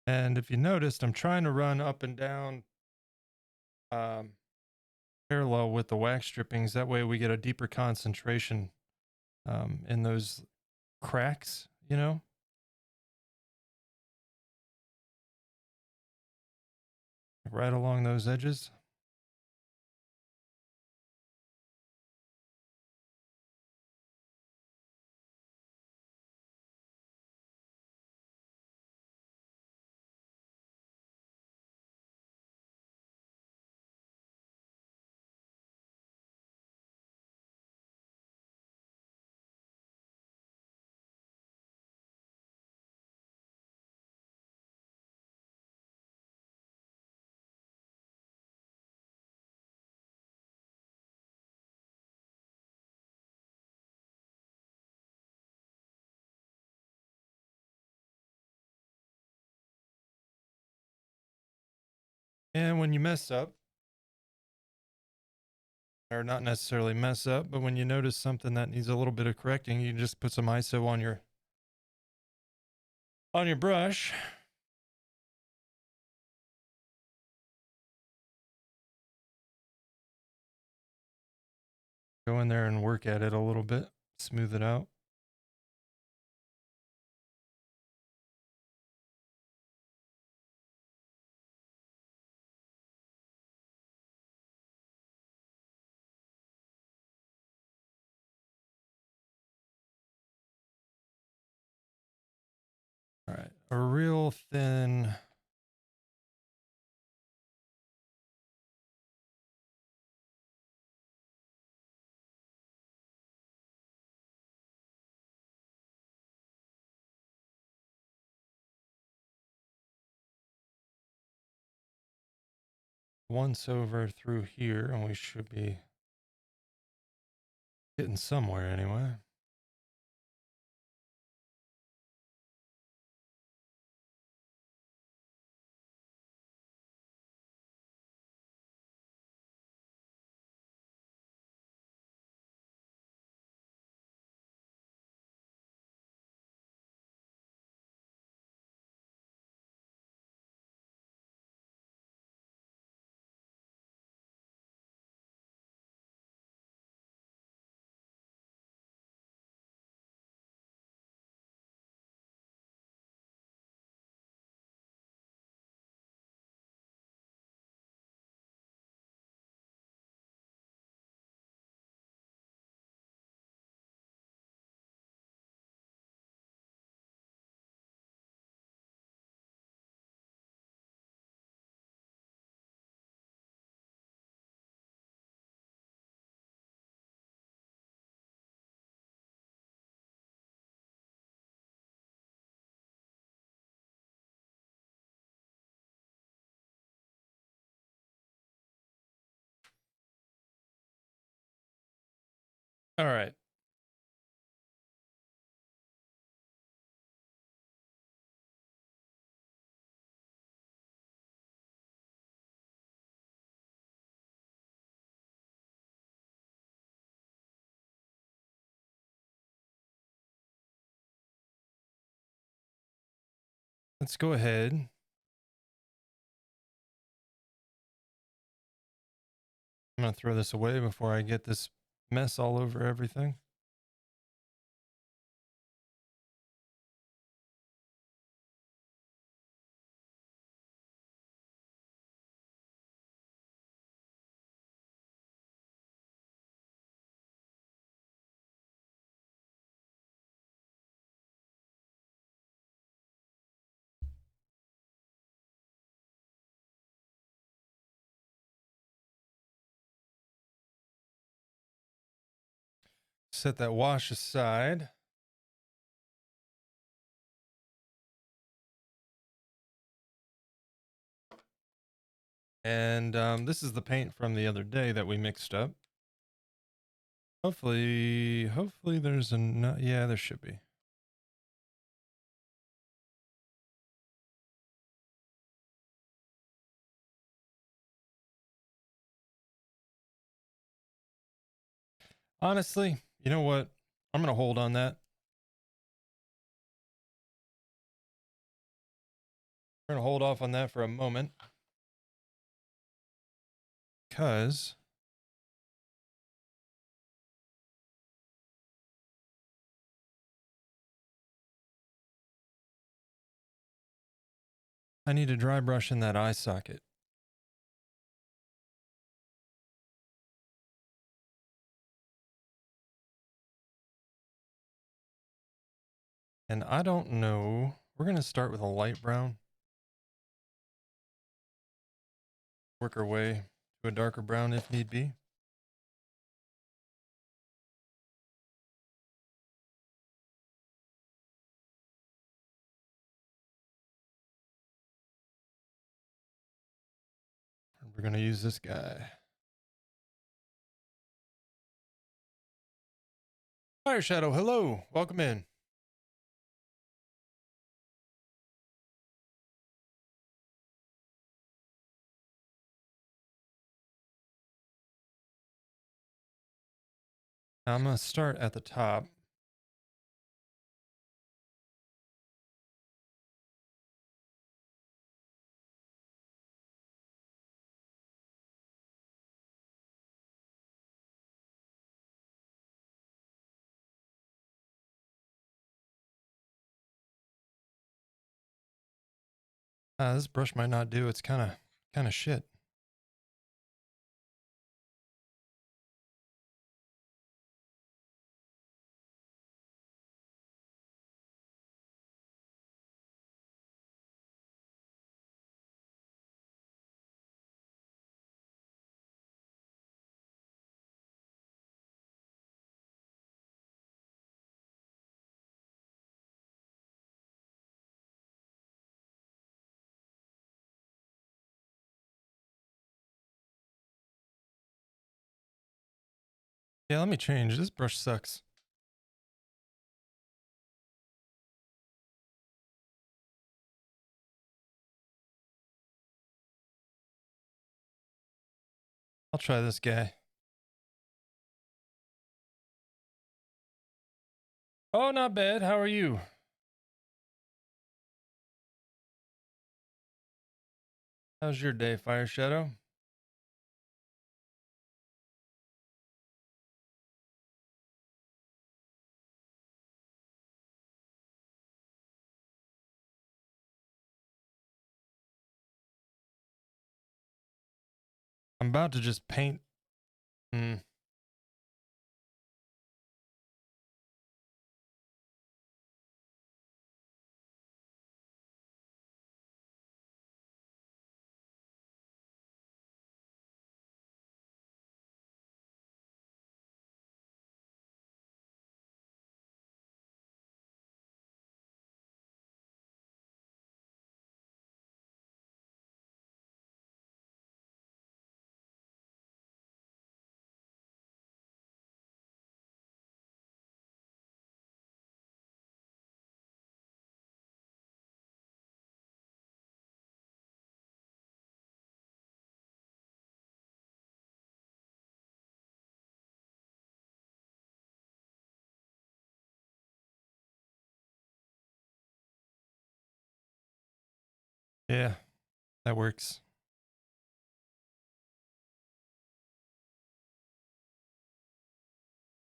And if you noticed, I'm trying to run up and down um, parallel with the wax strippings. That way we get a deeper concentration in those cracks, right along those edges. And when you mess up, or not necessarily mess up, but when you notice something that needs a little bit of correcting, you can just put some ISO on your brush. Go in there and work at it a little bit, smooth it out. All right, a real thin. Once over through here, and we should be getting somewhere anyway. All right. Let's go ahead. I'm going to throw this away before I get this mess all over everything. Set that wash aside. And this is the paint from the other day that we mixed up. Hopefully there's enough. Yeah, there should be. Honestly, you know what? I'm going to hold on that. We're going to hold off on that for a moment. Because I need to dry brush in that eye socket. And I don't know. We're going to start with a light brown. Work our way to a darker brown if need be. We're going to use this guy. Fire Shadow, hello. Welcome in. Now I'm going to start at the top. This brush might not do. It's kind of shit. Yeah, let me change. This brush sucks. I'll try this guy. Oh, not bad. How are you? How's your day, Fire Shadow? I'm about to just paint. Hmm. Yeah, that works.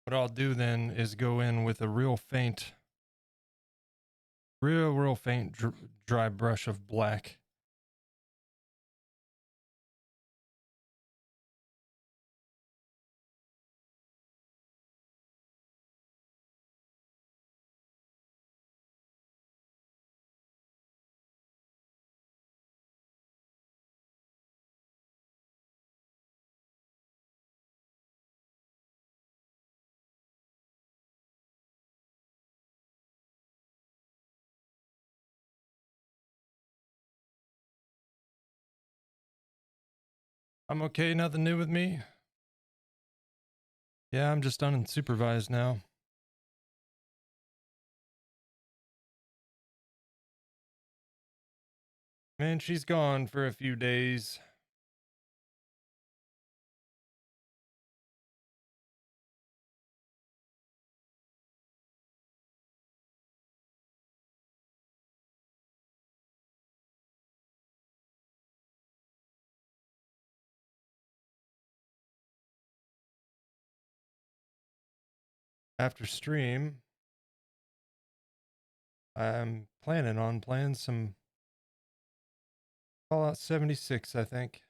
What I'll do then is go in with a real faint, real faint dry brush of black. I'm okay. Nothing new with me. Yeah, I'm just unsupervised now. Man, she's gone for a few days. After stream, I'm planning on playing some Fallout 76, I think.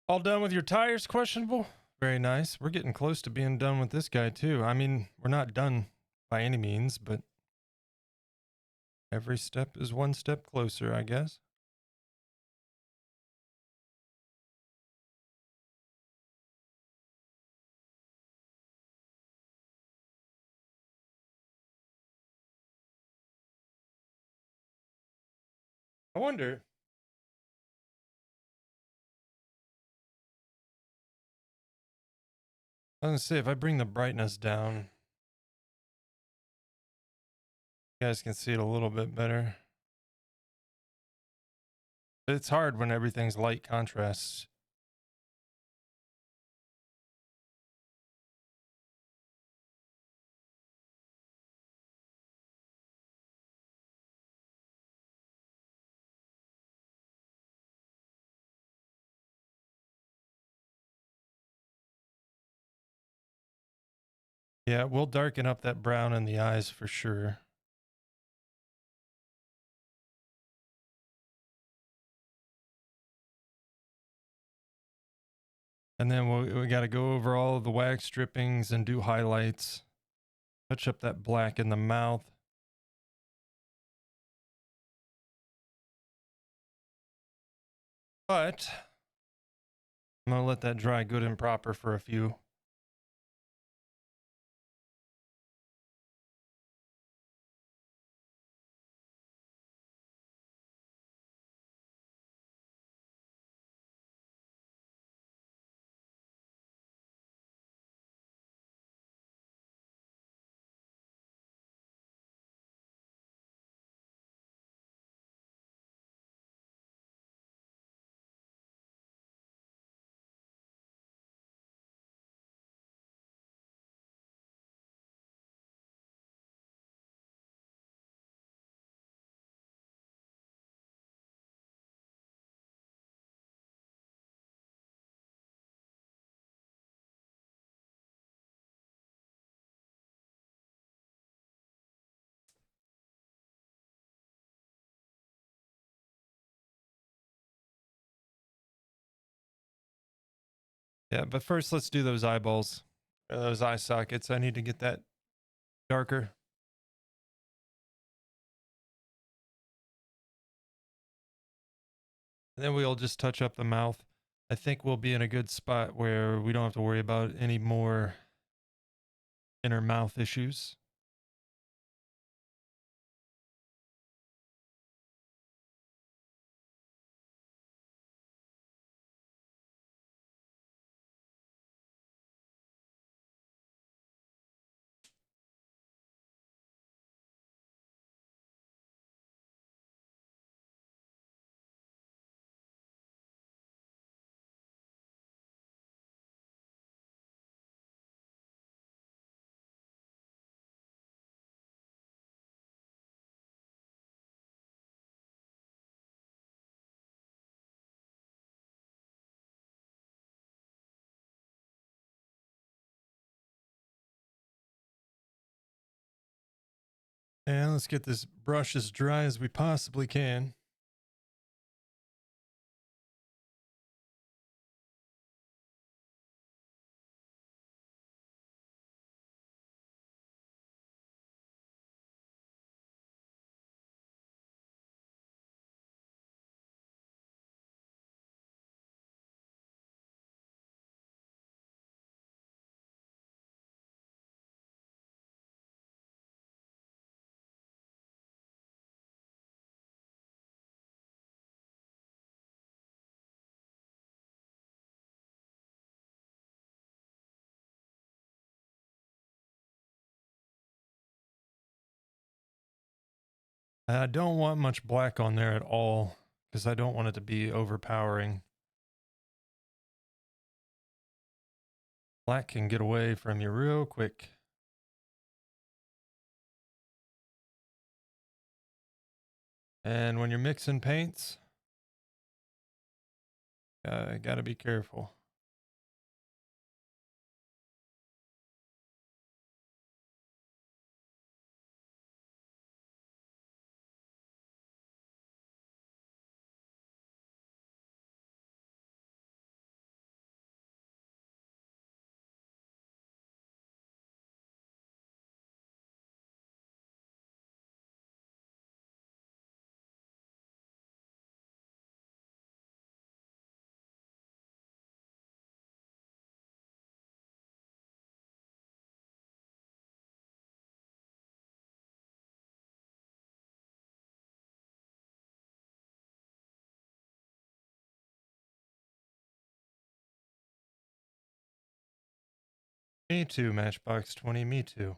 All done with your tires? Questionable. Very nice. We're getting close to being done with this guy too. I mean, we're not done by any means, but every step is one step closer, I guess. I wonder. I was gonna say if I bring the brightness down, you guys can see it a little bit better. It's hard when everything's light contrasts. Yeah, we'll darken up that brown in the eyes for sure. And then we got to go over all of the wax strippings and do highlights. Touch up that black in the mouth. But I'm going to let that dry good and proper for a few. Yeah, but first let's do those eyeballs, those eye sockets. I need to get that darker. And then we'll just touch up the mouth. I think we'll be in a good spot where we don't have to worry about any more inner mouth issues. And let's get this brush as dry as we possibly can. I don't want much black on there at all because I don't want it to be overpowering. Black can get away from you real quick. And when you're mixing paints, gotta be careful. Me too, Matchbox 20, me too.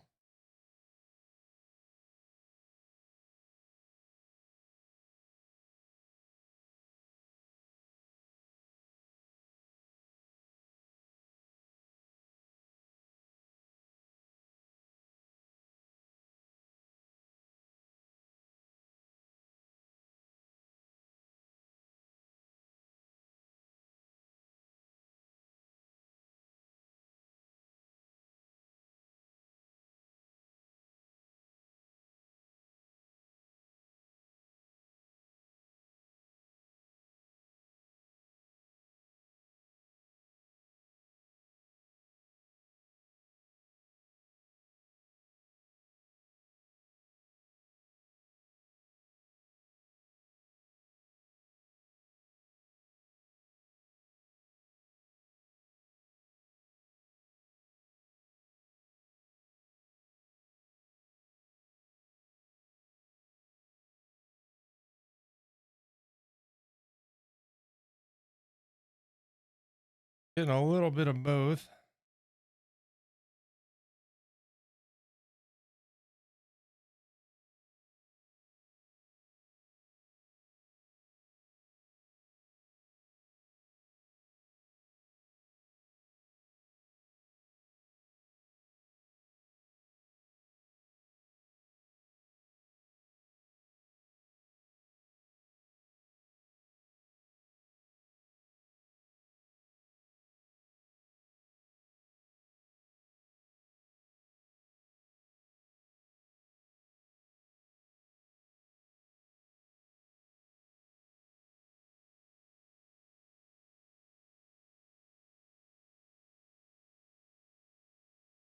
Getting a little bit of both.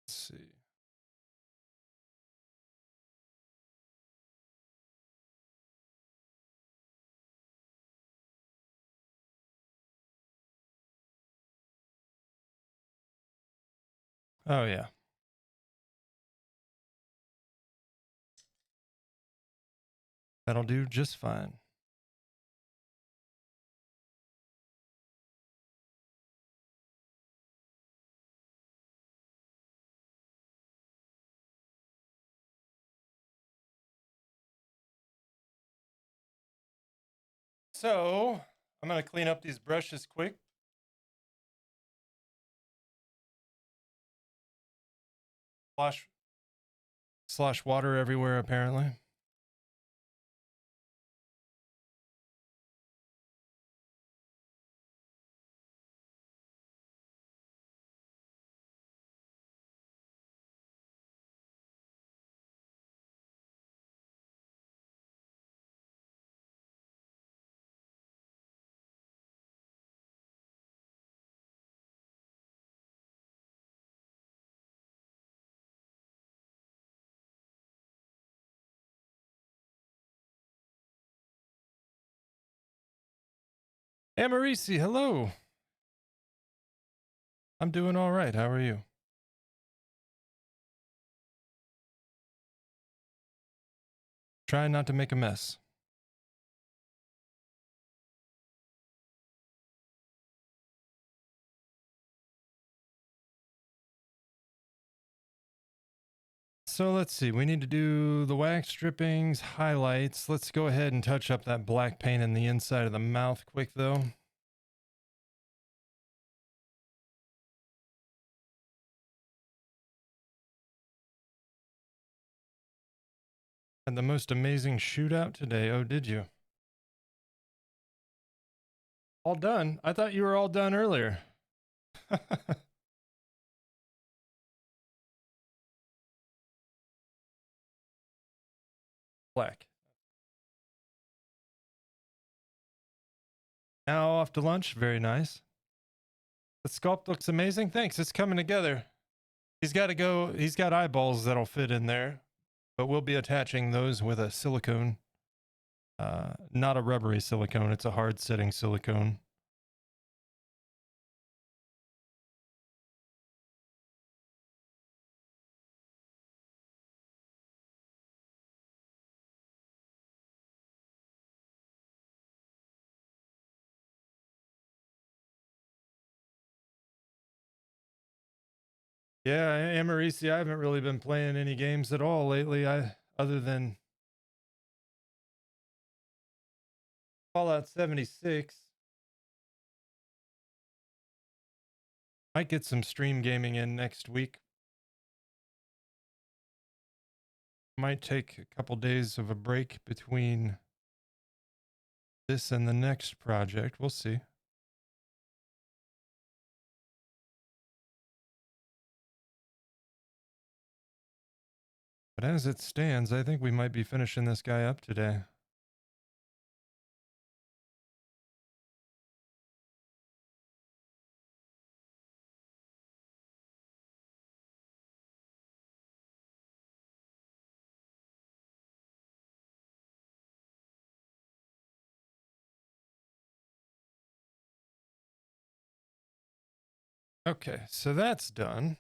Let's see. Oh, yeah. That'll do just fine. So, I'm going to clean up these brushes quick. Slosh water everywhere, apparently. Amarisi, hello. I'm doing all right. How are you? Trying not to make a mess. So let's see. We need to do the wax strippings, highlights. Let's go ahead and touch up that black paint in the inside of the mouth quick, though. Had the most amazing shootout today. Oh, did you? All done? I thought you were all done earlier. Black. Now off to lunch. Very nice. The sculpt looks amazing. Thanks. It's coming together. He's got to go. He's got eyeballs that'll fit in there, but we'll be attaching those with a silicone. Not a rubbery silicone. It's a hard setting silicone. Yeah, Americi, I haven't really been playing any games at all lately. Other than Fallout 76. Might get some stream gaming in next week. Might take a couple days of a break between this and the next project. We'll see. But as it stands, I think we might be finishing this guy up today. Okay, so that's done.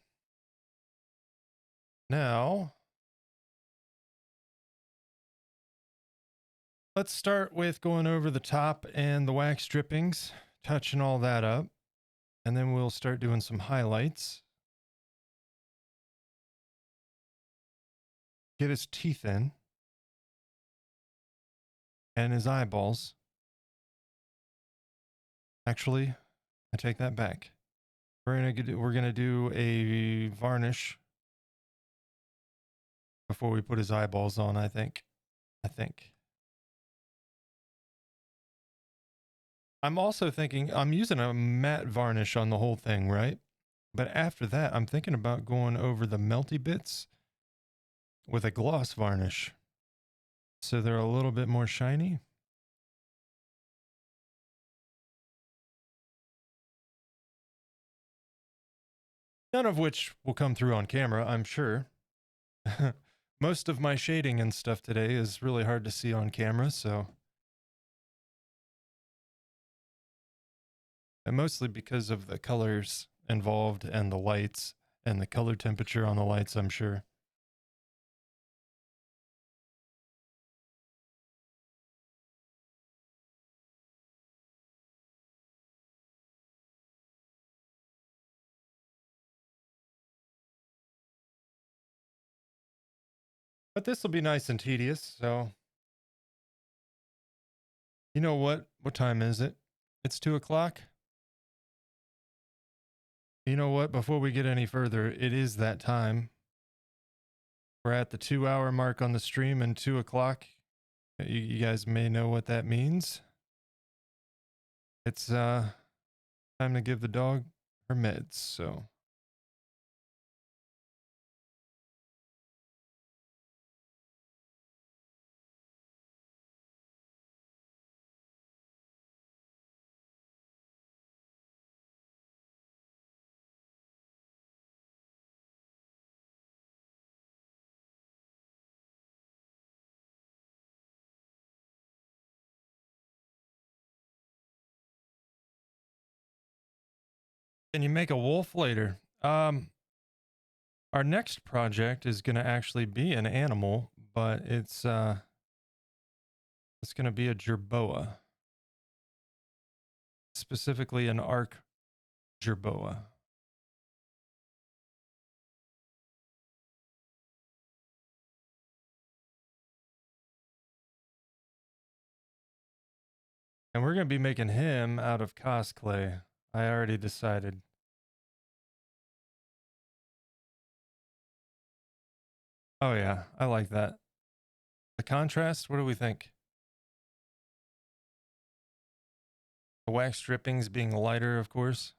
Now, let's start with going over the top and the wax drippings, touching all that up, and then we'll start doing some highlights. Get his teeth in and his eyeballs. Actually, I take that back. We're gonna do a varnish before we put his eyeballs on, I think. I'm also thinking I'm using a matte varnish on the whole thing, right? But after that, I'm thinking about going over the melty bits with a gloss varnish, so they're a little bit more shiny. None of which will come through on camera, I'm sure. Most of my shading and stuff today is really hard to see on camera, so. And mostly because of the colors involved and the lights and the color temperature on the lights, I'm sure. But this will be nice and tedious, so. You know what? What time is it? It's 2 o'clock. You know what? Before we get any further, it is that time. We're at the 2 hour mark on the stream and 2 o'clock. You guys may know what that means. It's time to give the dog her meds, so. Can you make a wolf later? Our next project is going to actually be an animal, but it's going to be a jerboa, specifically an arc jerboa. And we're going to be making him out of cosplay. I already decided. Oh yeah, I like that. The contrast, what do we think? The wax drippings being lighter, of course.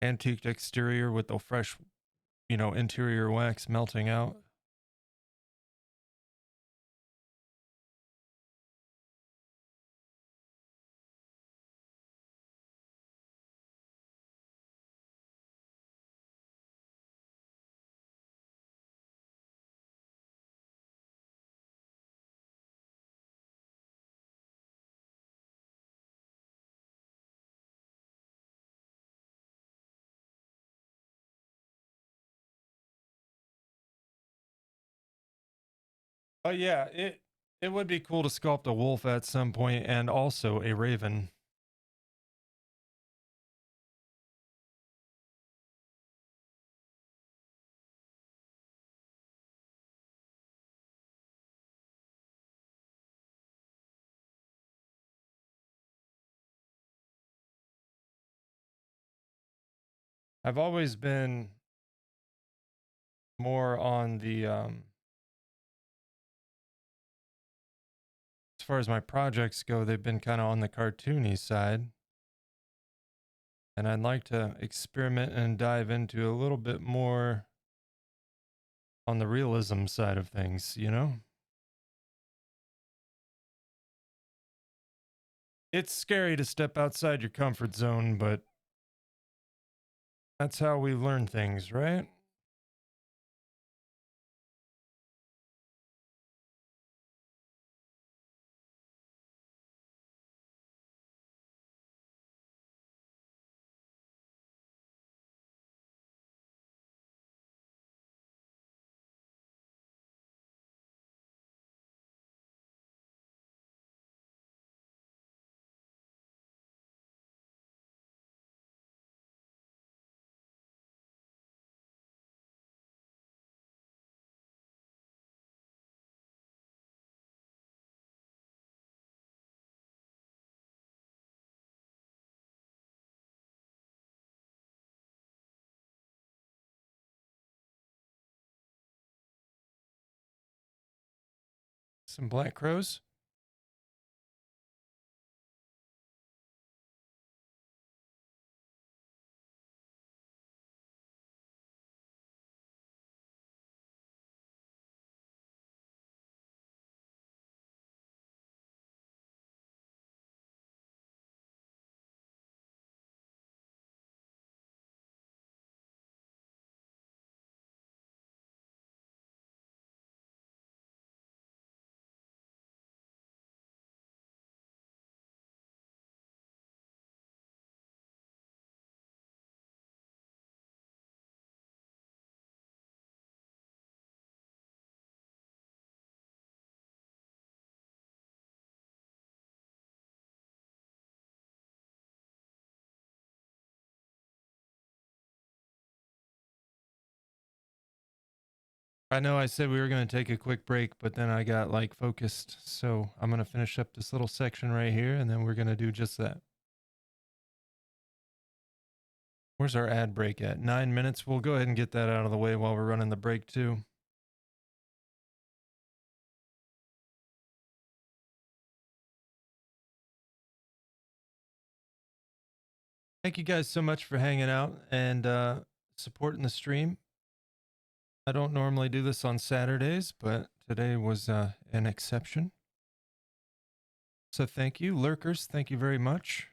Antiqued exterior with the fresh, interior wax melting out. Oh yeah, it would be cool to sculpt a wolf at some point and also a raven. I've always been more on the as far as my projects go, they've been kind of on the cartoony side, and I'd like to experiment and dive into a little bit more on the realism side of things, you know? It's scary to step outside your comfort zone, but that's how we learn things, right? Some black crows. I know I said we were going to take a quick break, but then I got like focused. So I'm going to finish up this little section right here, and then we're going to do just that. Where's our ad break at? 9 minutes. We'll go ahead and get that out of the way while we're running the break, too. Thank you guys so much for hanging out and supporting the stream. I don't normally do this on Saturdays, but today was an exception. So thank you. Lurkers, thank you very much.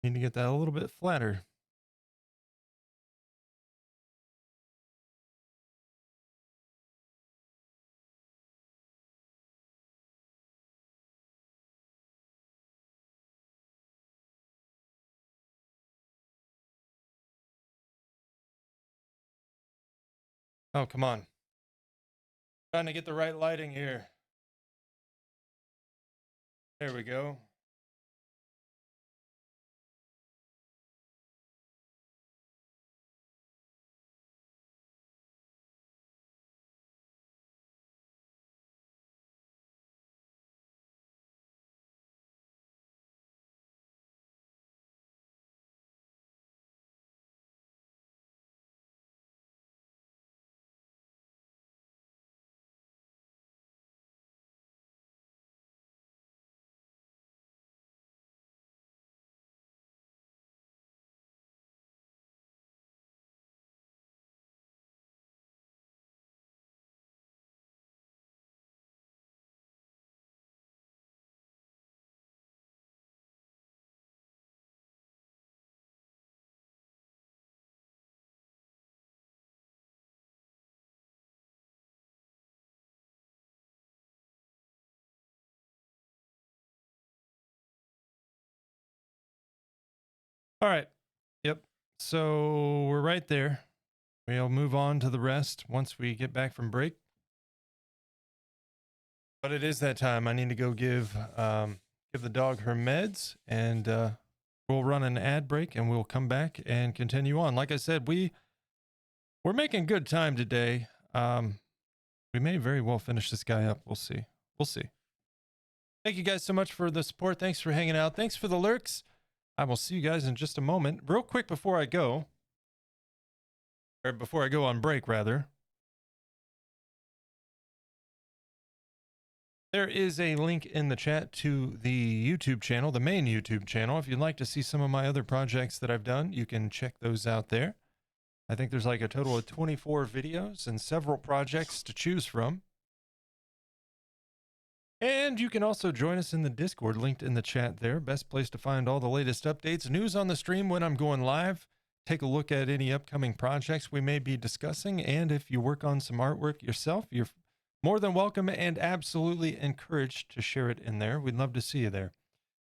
Need to get that a little bit flatter. Oh, come on. Trying to get the right lighting here. There we go. All right. Yep. So we're right there. We'll move on to the rest once we get back from break. But it is that time. I need to go give the dog her meds, and we'll run an ad break, and we'll come back and continue on. Like I said, we're making good time today. We may very well finish this guy up. We'll see. We'll see. Thank you guys so much for the support. Thanks for hanging out. Thanks for the lurks. I will see you guys in just a moment. Real quick before I go, or before I go on break, rather. There is a link in the chat to the YouTube channel, the main YouTube channel. If you'd like to see some of my other projects that I've done, you can check those out there. I think there's like a total of 24 videos and several projects to choose from. And you can also join us in the Discord linked in the chat there. Best place to find all the latest updates, news on the stream when I'm going live. Take a look at any upcoming projects we may be discussing. And if you work on some artwork yourself, you're more than welcome and absolutely encouraged to share it in there. We'd love to see you there.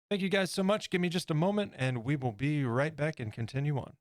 Thank you guys so much. Give me just a moment and we will be right back and continue on.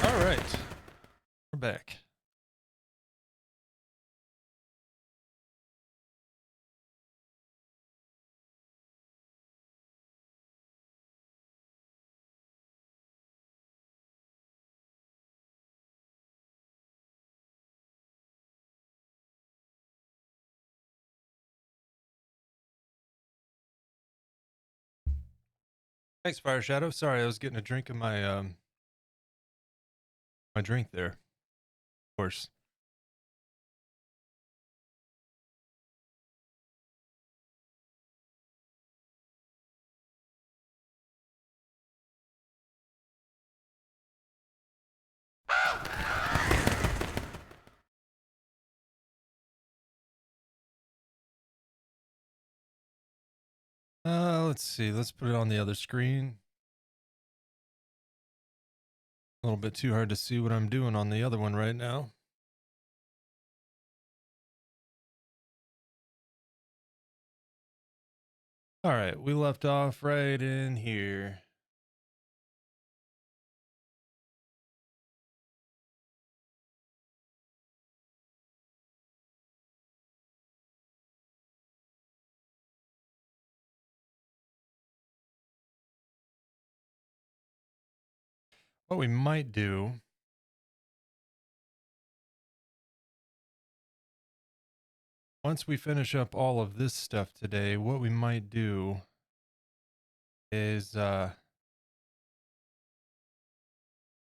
All right. We're back. Thanks, Fire Shadow. Sorry, I was getting a drink of my my drink there. Of course. Let's see. Let's put it on the other screen. A little bit too hard to see what I'm doing on the other one right now. All right, we left off right in here. What we might do, once we finish up all of this stuff today, what we might do is I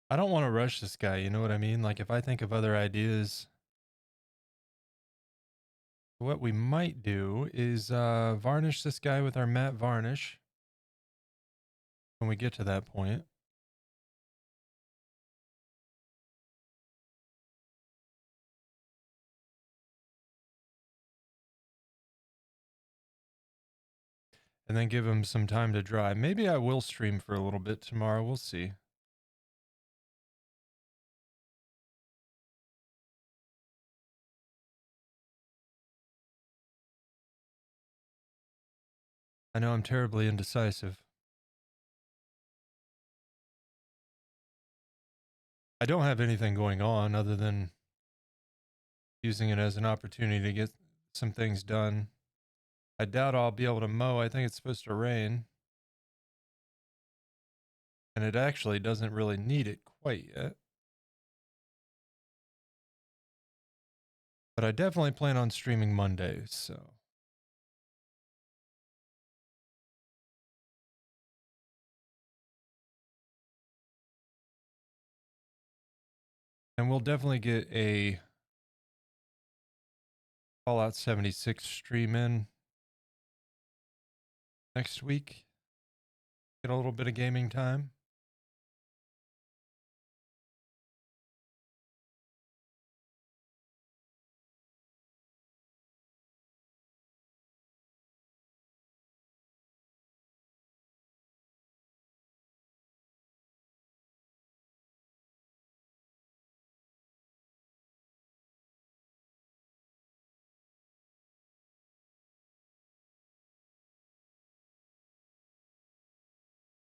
don't want to rush this guy, you know what I mean? Like if I think of other ideas, what we might do is varnish this guy with our matte varnish when we get to that point. And then give him some time to dry. Maybe I will stream for a little bit tomorrow. We'll see. I know I'm terribly indecisive. I don't have anything going on other than using it as an opportunity to get some things done. I doubt I'll be able to mow. I think it's supposed to rain. And it actually doesn't really need it quite yet. But I definitely plan on streaming Mondays, so. And we'll definitely get a Fallout 76 stream in next week. Get a little bit of gaming time.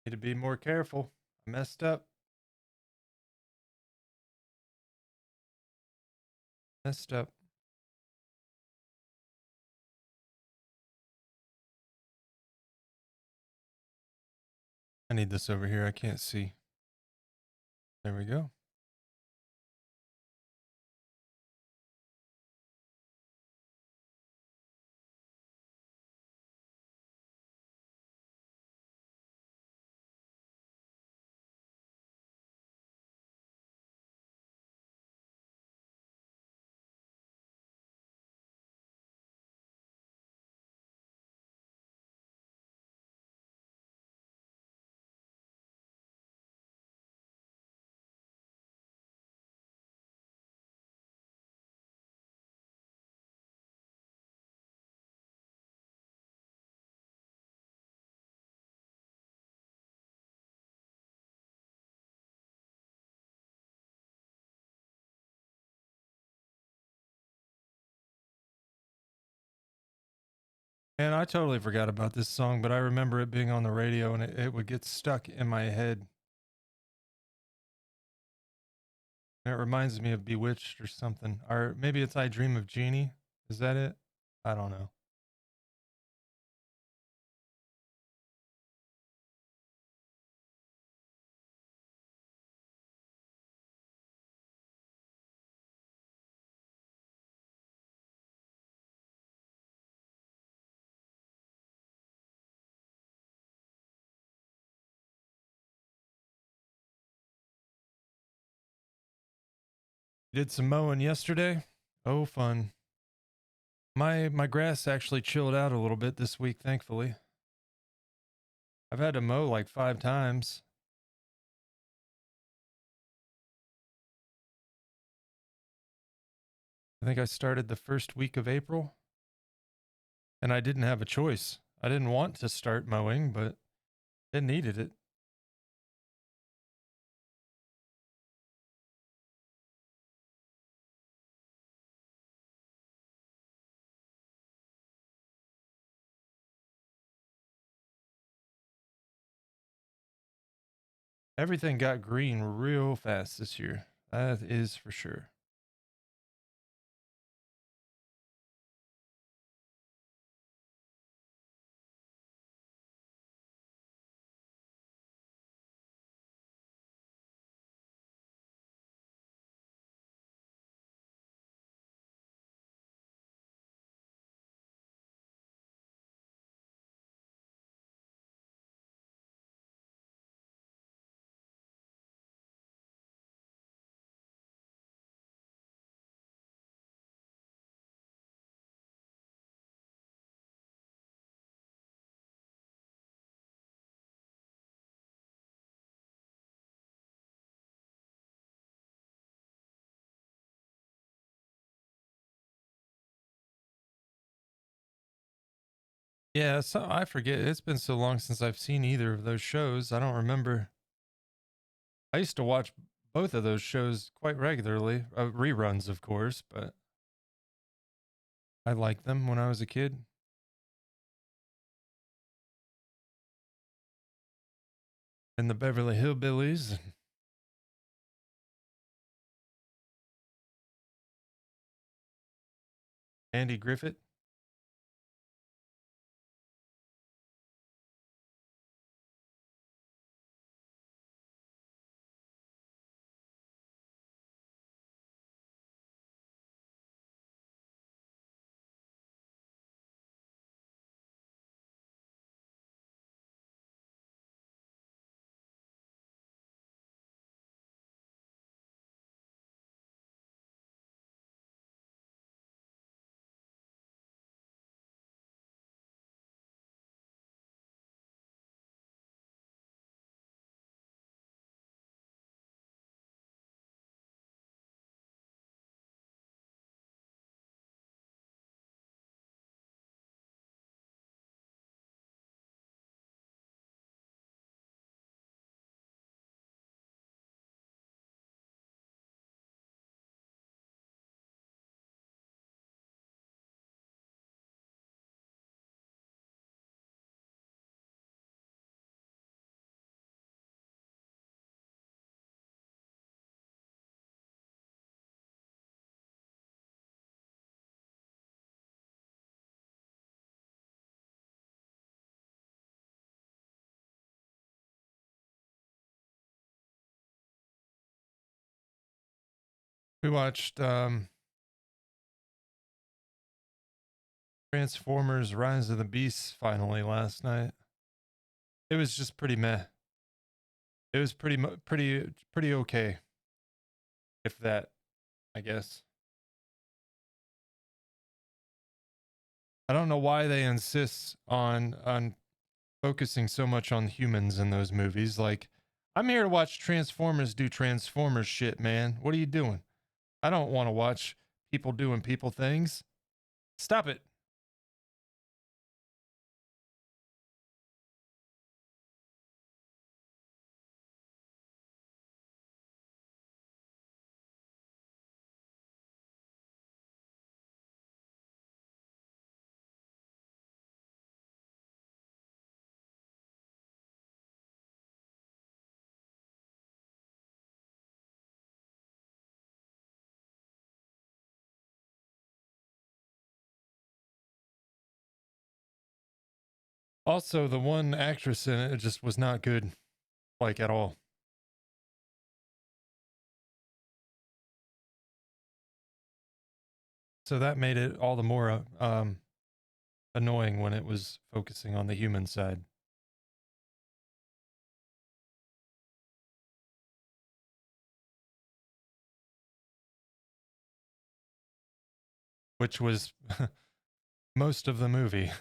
Need to be more careful. I messed up. Messed up. I need this over here. I can't see. There we go. And I totally forgot about this song, but I remember it being on the radio and it would get stuck in my head. And it reminds me of Bewitched or something. Or maybe it's I Dream of Jeannie. Is that it? I don't know. Did some mowing yesterday. Oh, fun. My grass actually chilled out a little bit this week, thankfully. I've had to mow like 5 times. I think I started the first week of April, and I didn't have a choice. I didn't want to start mowing, but it needed it. Everything got green real fast this year. That is for sure. Yeah, so I forget. It's been so long since I've seen either of those shows. I don't remember. I used to watch both of those shows quite regularly, reruns, of course, but I liked them when I was a kid. And the Beverly Hillbillies, Andy Griffith. We watched Transformers Rise of the Beasts finally last night. It was just pretty meh. It was pretty okay, if that, I guess. I don't know why they insist on focusing so much on humans in those movies. Like, I'm here to watch Transformers do Transformers shit, man. What are you doing? I don't want to watch people doing people things. Stop it. Also, the one actress in it just was not good, like at all. So that made it all the more annoying when it was focusing on the human side, which was most of the movie.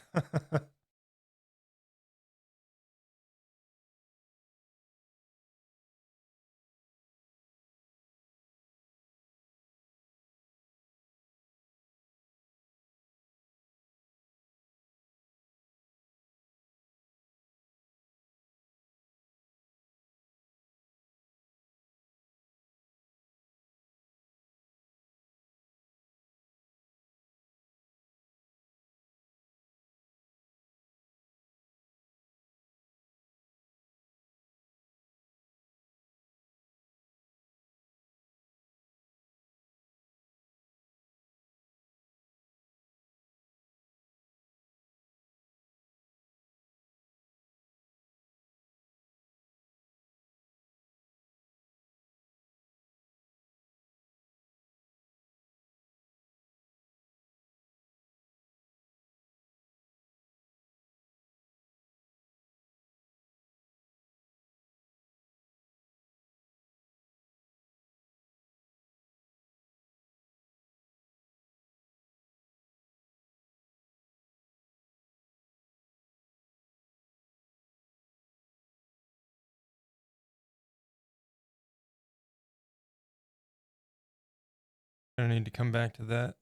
Gonna need to come back to that.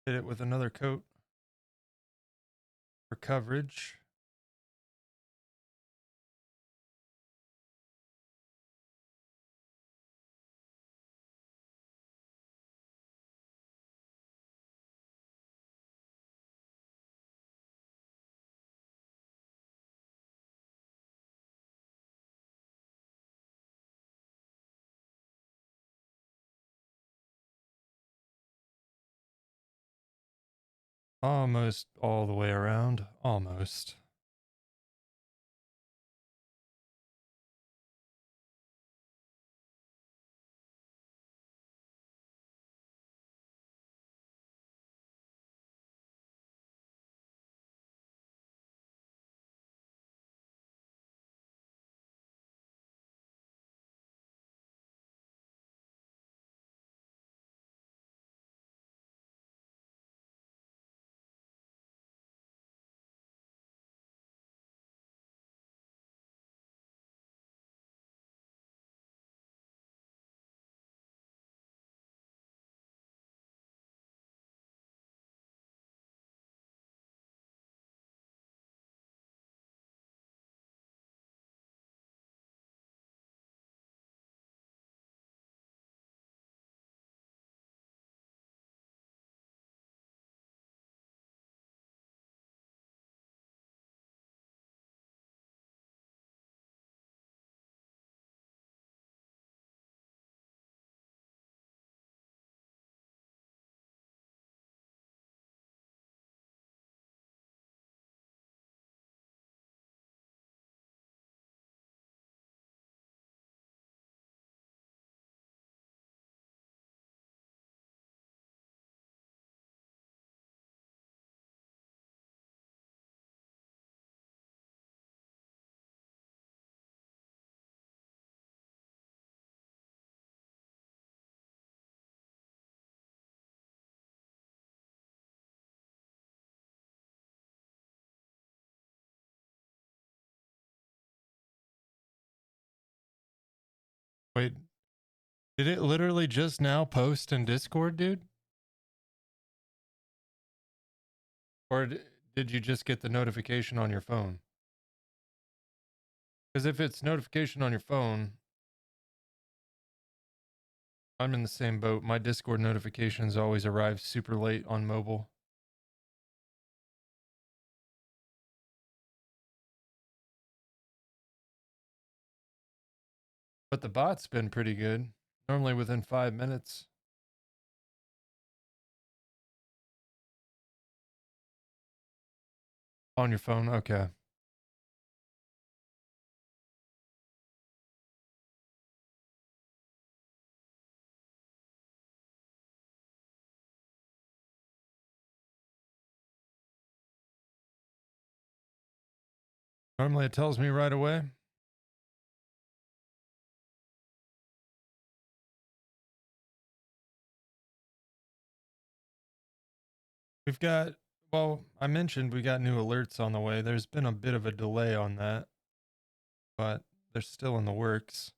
Hit it with another coat for coverage. Almost all the way around. Almost. Wait, did it literally just now post in Discord, dude? Or did you just get the notification on your phone? Because if it's notification on your phone, I'm in the same boat. My Discord notifications always arrive super late on mobile. But the bot's been pretty good. Normally within 5 minutes. On your phone? Okay. Normally it tells me right away. We've got, well, I mentioned we got new alerts on the way. There's been a bit of a delay on that, but they're still in the works.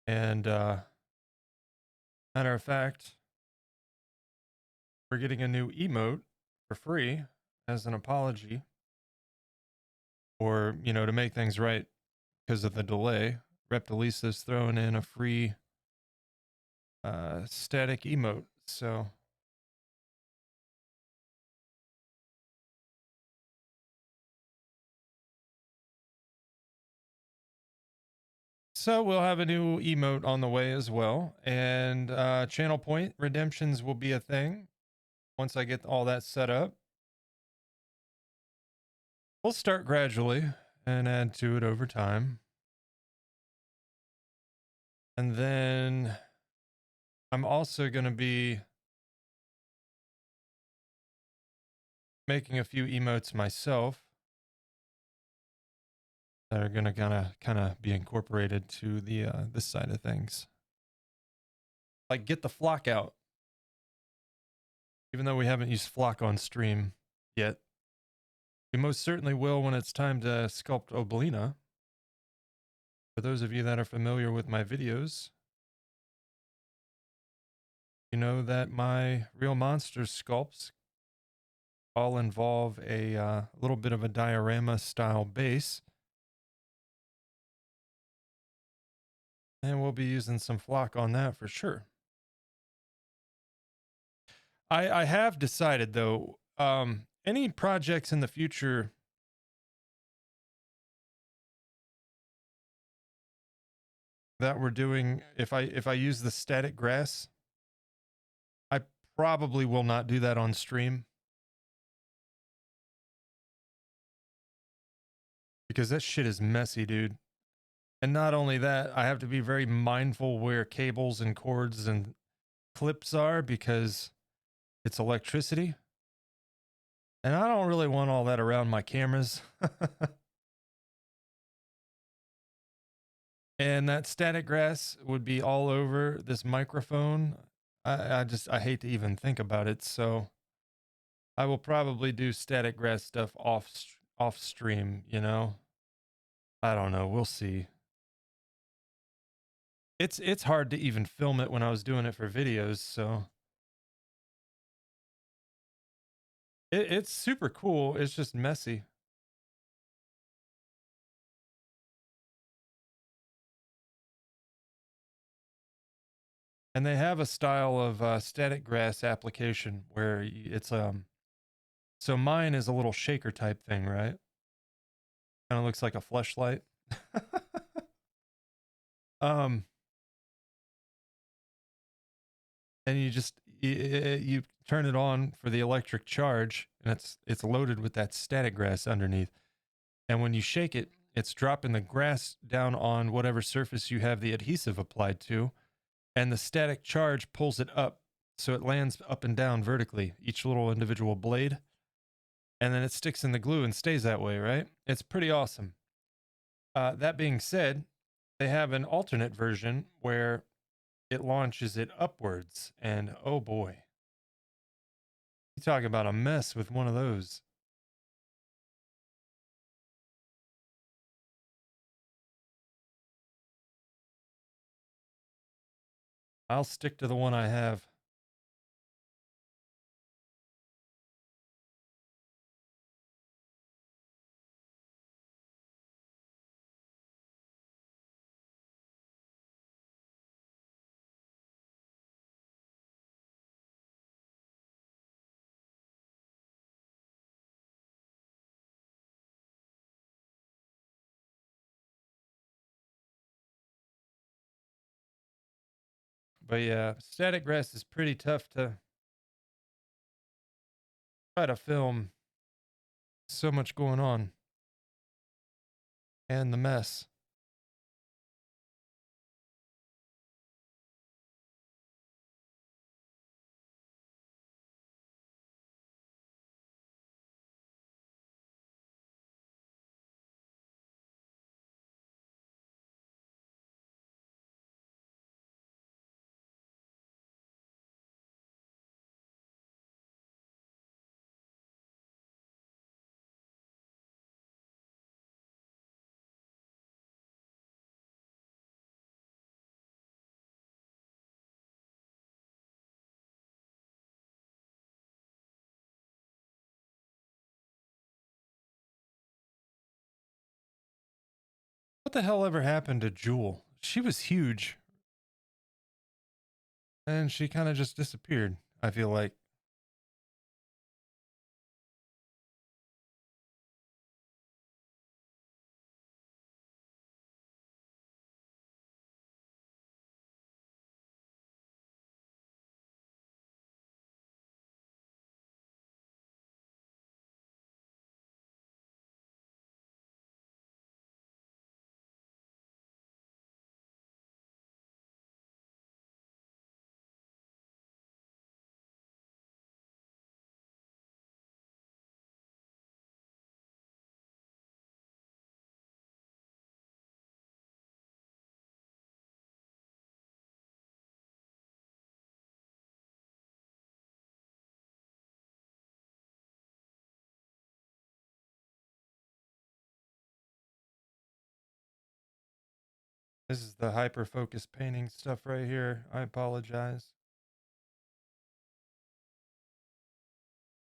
And matter of fact, we're getting a new emote for free as an apology, or, you know, to make things right because of the delay. Reptilisa's throwing in a free static emote. So we'll have a new emote on the way as well. And channel point redemptions will be a thing once I get all that set up. We'll start gradually and add to it over time. And then I'm also going to be making a few emotes myself that are going to kind of be incorporated to the this side of things. Like get the flock out. Even though we haven't used flock on stream yet. We most certainly will when it's time to sculpt Oblina. For those of you that are familiar with my videos, You know that my real monster sculpts all involve a little bit of a diorama style base, and we'll be using some flock on that for sure. I have decided though, any projects in the future that we're doing, if I use the static grass, I probably will not do that on stream because that shit is messy, dude. And not only that, I have to be very mindful where cables and cords and clips are because it's electricity. And I don't really want all that around my cameras. And that static grass would be all over this microphone. I hate to even think about it. So I will probably do static grass stuff off stream, you know. I don't know, we'll see. It's hard to even film it when I was doing it for videos, so it's super cool. It's just messy. And they have a style of static grass application where it's so mine is a little shaker type thing, right? Kind of looks like a fleshlight. um and you turn it on for the electric charge, and it's loaded with that static grass underneath. And when you shake it, it's dropping the grass down on whatever surface you have the adhesive applied to, and the static charge pulls it up, so it lands up and down vertically, each little individual blade, and then it sticks in the glue and stays that way, right? It's pretty awesome. That being said, they have an alternate version where it launches it upwards, and oh boy, you talk about a mess with one of those. I'll stick to the one I have. But yeah, static grass is pretty tough to try to film. So much going on, and the mess. What the hell ever happened to Jewel? She was huge, and she kind of just disappeared, I feel like. This is the hyper focus painting stuff right here. I apologize.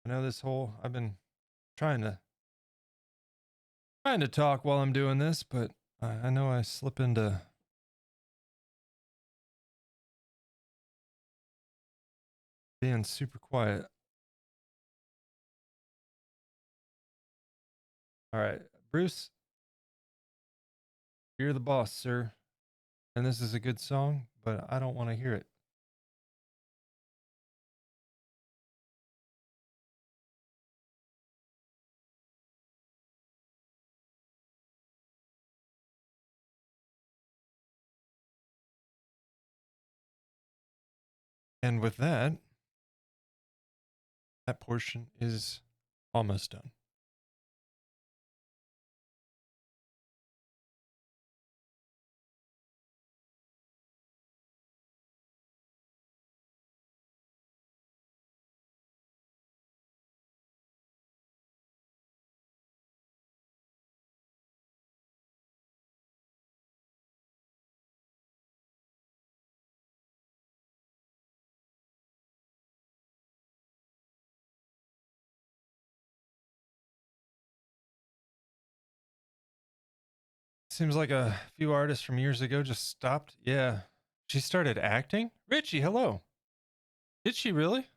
I know this whole, I've been trying to talk while I'm doing this, but I know I slip into being super quiet. All right, Bruce, you're the boss, sir. And this is a good song, but I don't want to hear it. And with that, that portion is almost done. Seems like a few artists from years ago just stopped. Yeah. She started acting? Richie, hello. Did she really?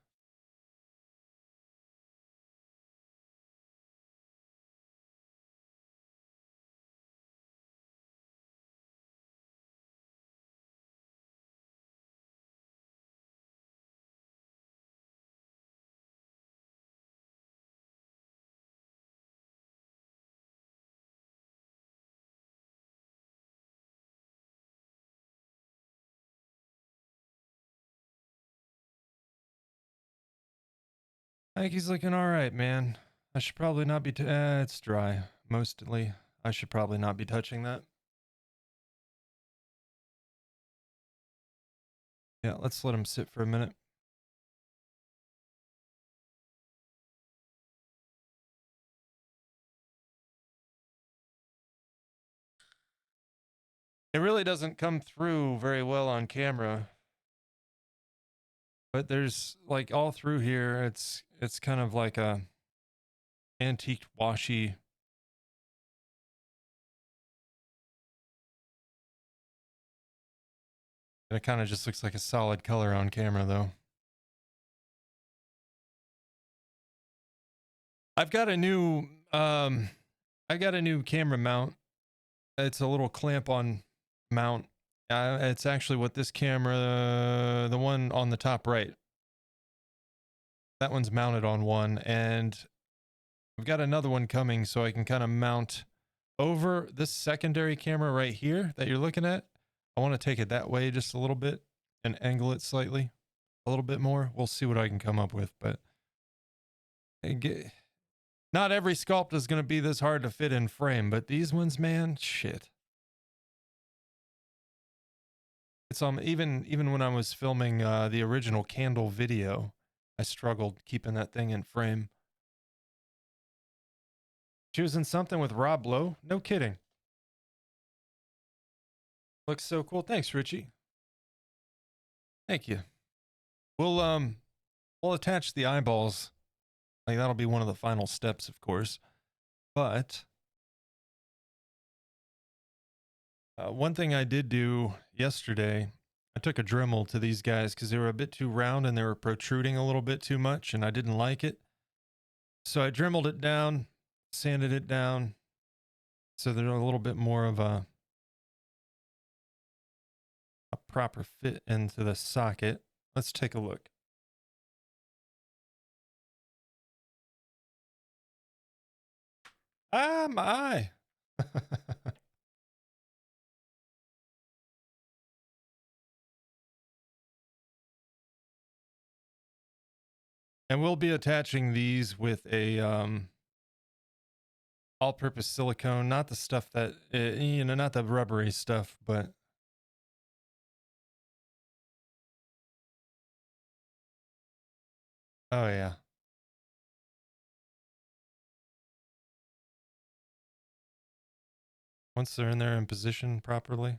I think he's looking all right, man. I should probably not be. It's dry, mostly. I should probably not be touching that. Yeah, let's let him sit for a minute. It really doesn't come through very well on camera, but there's like all through here. It's kind of like a antique washy. It kind of just looks like a solid color on camera, though. I've got a new I got a new camera mount. It's a little clamp on mount. It's actually what this camera, the one on the top right, that one's mounted on one, and I've got another one coming so I can kind of mount over this secondary camera right here that you're looking at. I want to take it that way just a little bit and angle it slightly a little bit more. We'll see what I can come up with, but not every sculpt is going to be this hard to fit in frame, but these ones, man, shit. It's even when I was filming the original Candle video, I struggled keeping that thing in frame. She was in something with Rob Lowe. No kidding. Looks so cool. Thanks, Richie. Thank you. We'll attach the eyeballs. Like that'll be one of the final steps, of course. But one thing I did do yesterday, I took a Dremel to these guys because they were a bit too round and they were protruding a little bit too much, and I didn't like it. So I Dremeled it down, sanded it down, so they're a little bit more of a proper fit into the socket. Let's take a look. Ah, my eye. And we'll be attaching these with a all-purpose silicone, not the stuff that not the rubbery stuff, but oh yeah. Once they're in there in position properly.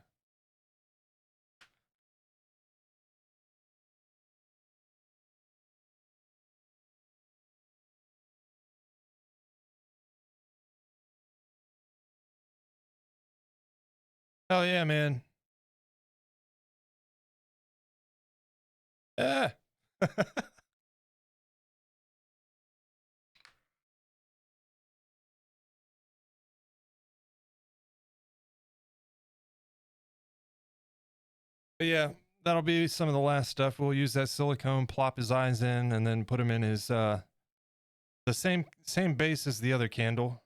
Hell yeah, man. Ah. But yeah, that'll be some of the last stuff. We'll use that silicone, plop his eyes in, and then put him in his the same base as the other candle.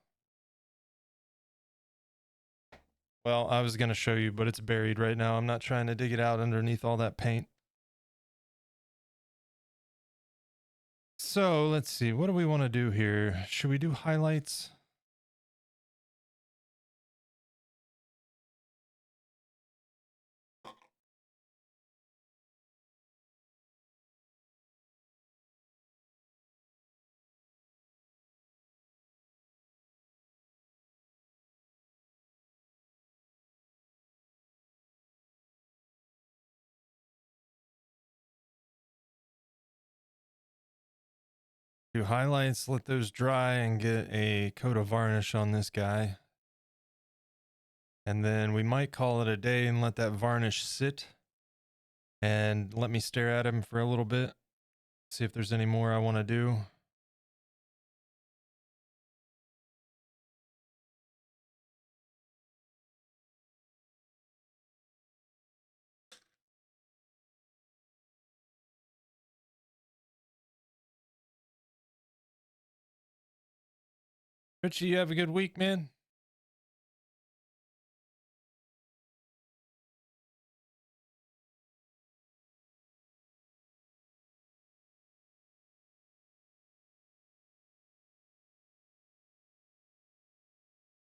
Well, I was gonna show you, but it's buried right now. I'm not trying to dig it out underneath all that paint. So let's see, what do we want to do here? Should we do highlights? Do highlights, let those dry, and get a coat of varnish on this guy. And then we might call it a day and let that varnish sit and let me stare at him for a little bit. See if there's any more I want to do. Richie, you have a good week, man?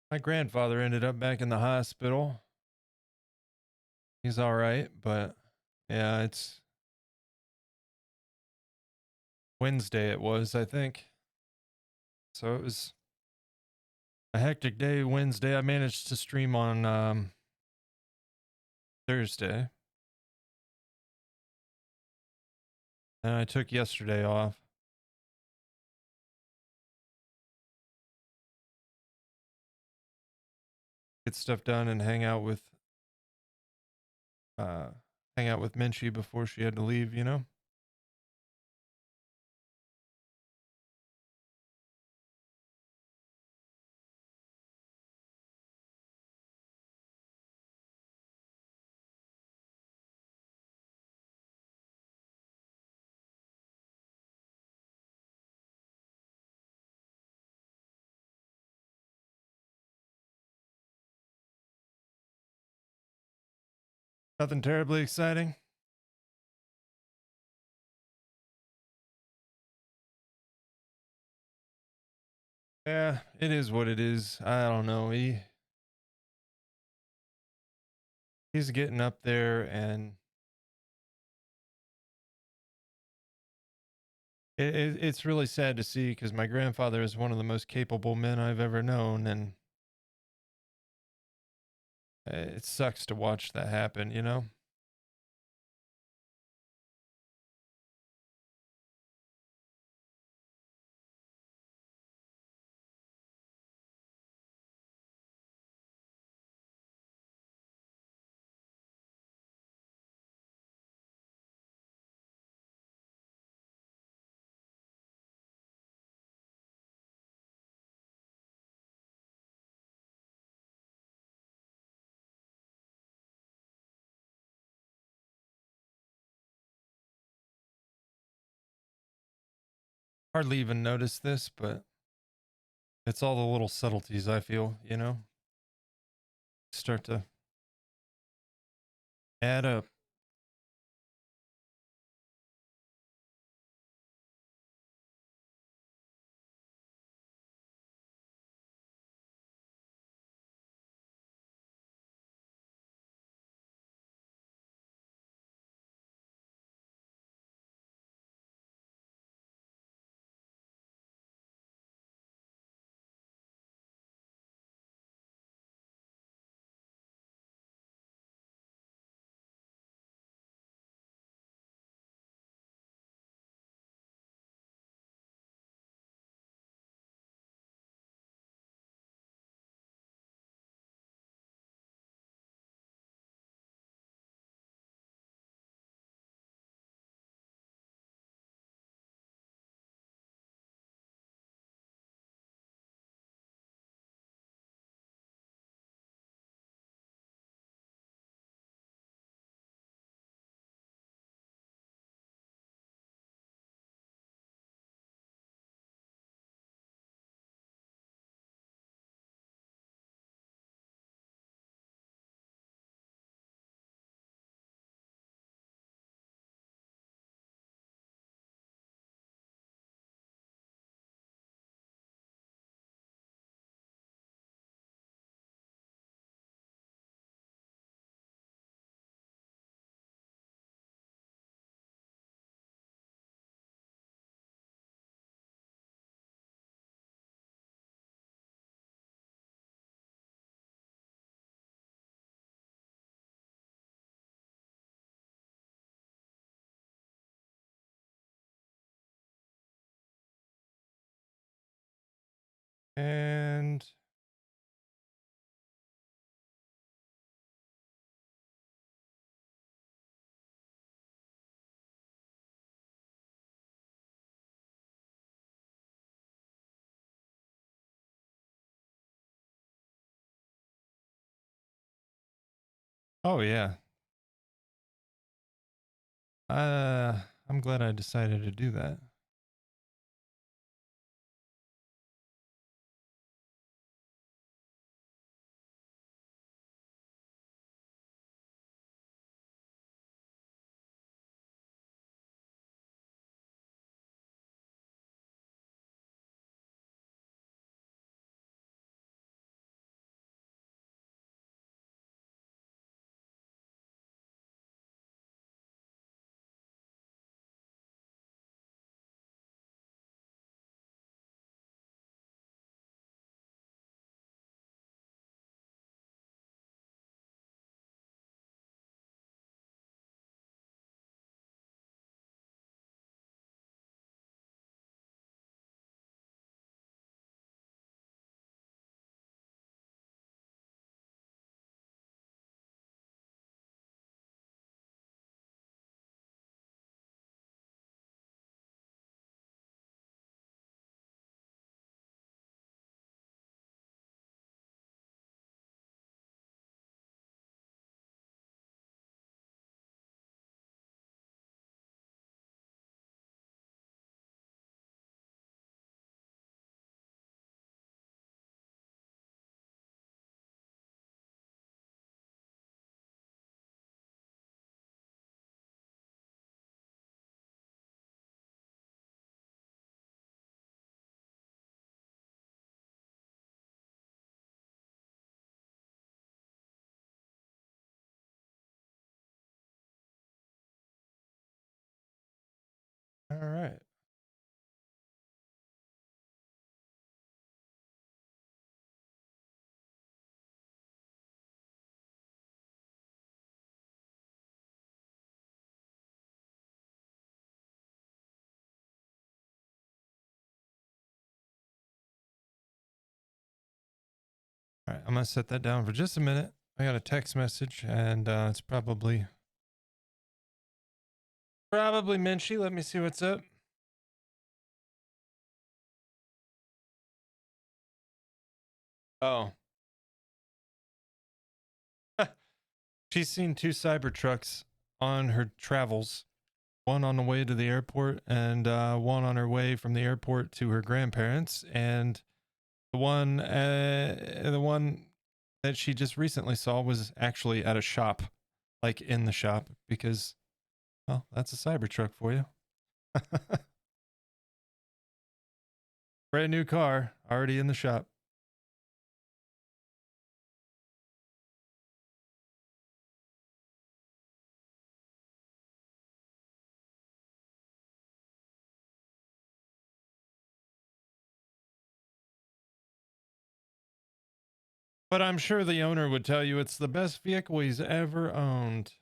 My grandfather ended up back in the hospital. He's all right, but yeah, it's Wednesday it was, I think. So it was a hectic day Wednesday. I managed to stream on Thursday. And I took yesterday off. Get stuff done and uh hang out with Minchie before she had to leave, you know? Nothing terribly exciting. Yeah, it is what it is. I don't know. He's getting up there, and it's really sad to see because my grandfather is one of the most capable men I've ever known, and it sucks to watch that happen, you know? Hardly even notice this, but it's all the little subtleties I feel, you know? Start to add up. And oh yeah. I'm glad I decided to do that. All right. All right. I'm gonna set that down for just a minute. I got a text message, and it's probably Minchie. Let me see what's up. Oh, she's seen two Cybertrucks on her travels. One on the way to the airport, and one on her way from the airport to her grandparents. And the one that she just recently saw was actually at a shop, like in the shop, because well, that's a Cybertruck for you. Brand new car, already in the shop. But I'm sure the owner would tell you it's the best vehicle he's ever owned.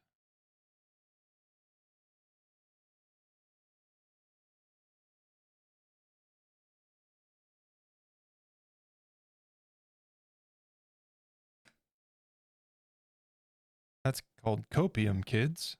That's called copium, kids.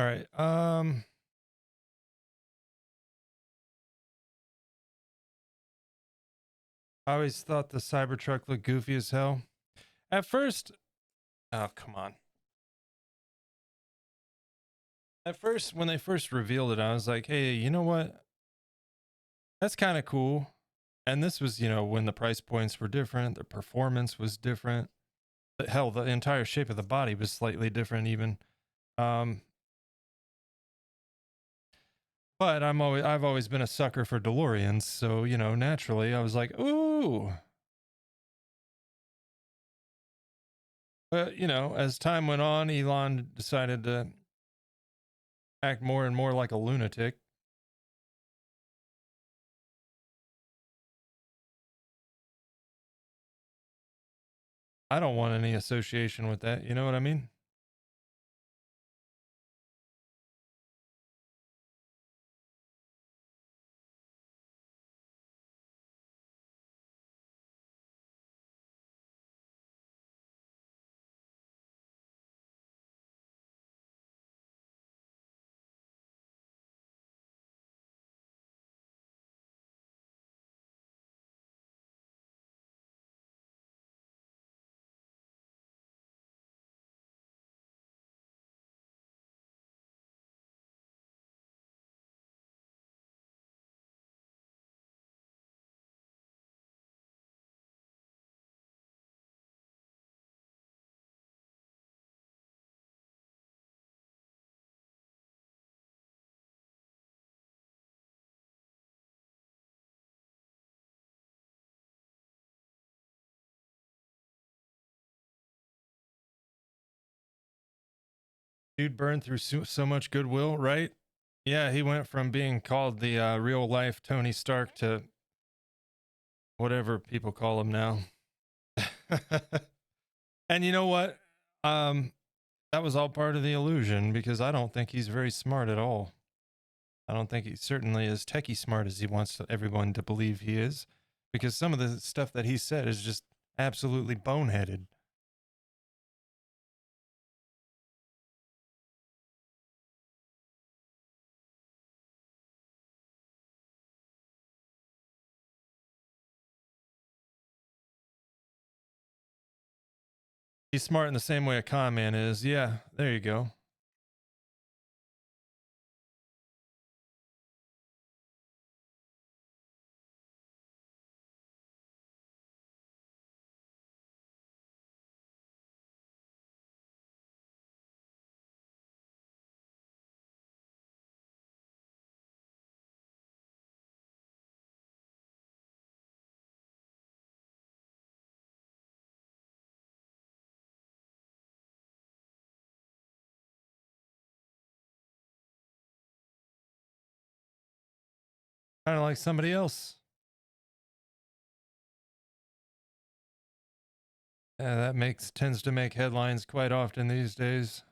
All right. I always thought the Cybertruck looked goofy as hell. At first, oh, come on. At first, when they first revealed it, I was like, hey, you know what? That's kind of cool. And this was, when the price points were different, the performance was different. But hell, the entire shape of the body was slightly different, even. Um, but I've always been a sucker for DeLoreans, so naturally, I was like, ooh. But as time went on, Elon decided to act more and more like a lunatic. I don't want any association with that. You know what I mean? Dude burned through so much goodwill, right? Yeah, he went from being called the real life Tony Stark to whatever people call him now. And you know what? Um, that was all part of the illusion because I don't think he's very smart at all. I don't think he's certainly as techie smart as he wants everyone to believe he is, because some of the stuff that he said is just absolutely boneheaded. He's smart in the same way a con man is. Yeah, there you go. Kind of like somebody else. Yeah, that tends to make headlines quite often these days.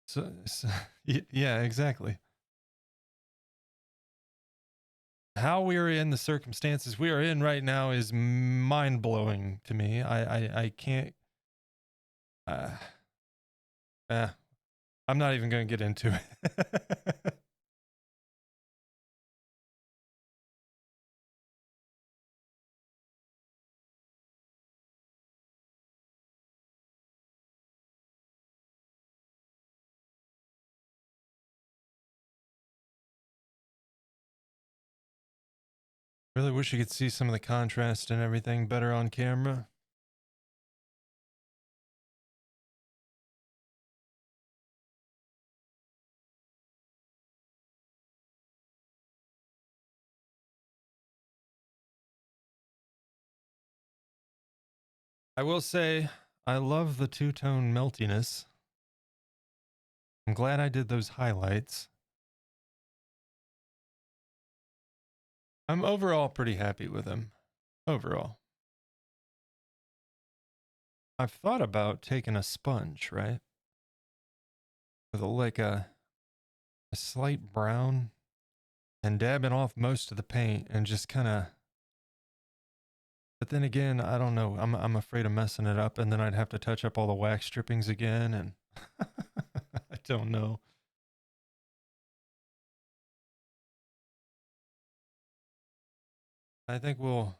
So yeah, exactly. How we are in the circumstances we are in right now is mind blowing to me. I can't. Uh, eh, I'm not even going to get into it. Really wish you could see some of the contrast and everything better on camera. I will say, I love the two-tone meltiness. I'm glad I did those highlights. I'm overall pretty happy with him. Overall. I've thought about taking a sponge, right? With like a a slight brown and dabbing off most of the paint and just kind of, but then again, I don't know. I'm afraid of messing it up, and then I'd have to touch up all the wax strippings again, and I don't know. I think we'll.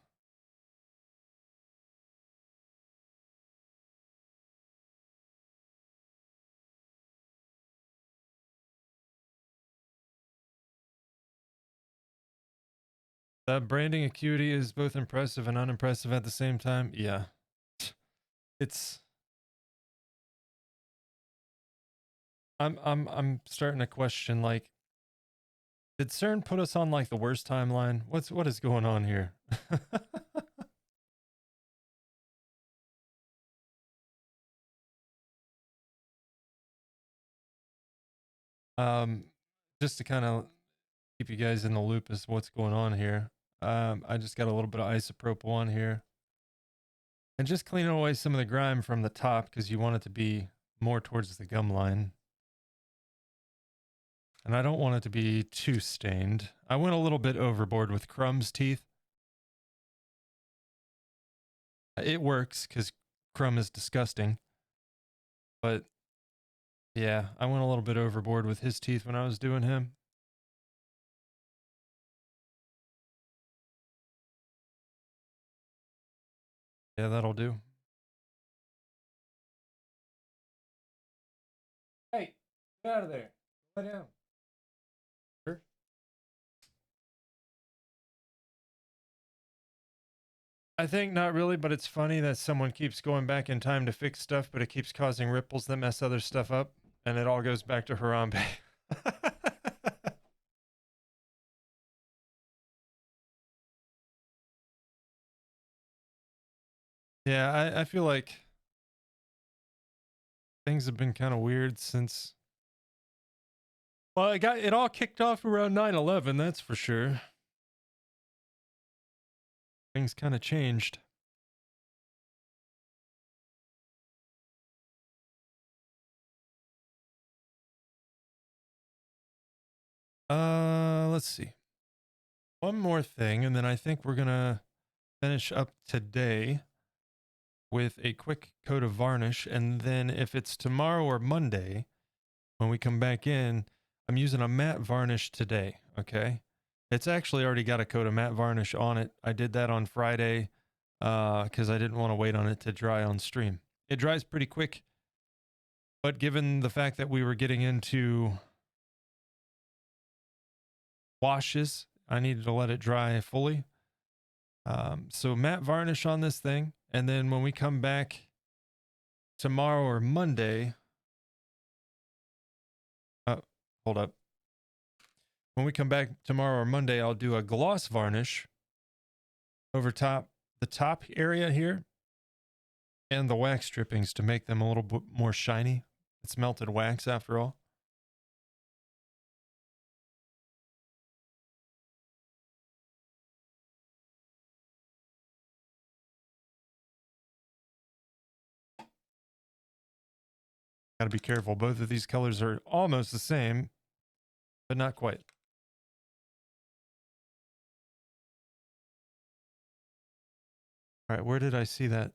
The branding acuity is both impressive and unimpressive at the same time. Yeah, it's. I'm starting to question, like, did CERN put us on like the worst timeline? What is going on here? um, just to kind of keep you guys in the loop as to what's going on here. I just got a little bit of isopropyl on here. And just cleaning away some of the grime from the top because you want it to be more towards the gum line. And I don't want it to be too stained. I went a little bit overboard with Crumb's teeth. It works because Crumb is disgusting. But yeah, I went a little bit overboard with his teeth when I was doing him. Yeah, that'll do. Hey, get out of there. Lay down. Sure. I think not really, but it's funny that someone keeps going back in time to fix stuff, but it keeps causing ripples that mess other stuff up, and it all goes back to Harambe. Yeah, I feel like things have been kind of weird since. Well, it all kicked off around 9/11, that's for sure. Things kind of changed. Let's see. One more thing, and then I think we're gonna finish up today with a quick coat of varnish, and then if it's tomorrow or Monday when we come back in, I'm using a matte varnish today. Okay, it's actually already got a coat of matte varnish on it. I did that on Friday because I didn't want to wait on it to dry on stream. It dries pretty quick, but given the fact that we were getting into washes, I needed to let it dry fully. So matte varnish on this thing, and then when we come back tomorrow or Monday, hold up. When we come back tomorrow or Monday, I'll do a gloss varnish over the top area here and the wax strippings to make them a little bit more shiny. It's melted wax after all. Got to be careful. Both of these colors are almost the same, but not quite. All right, where did I see that?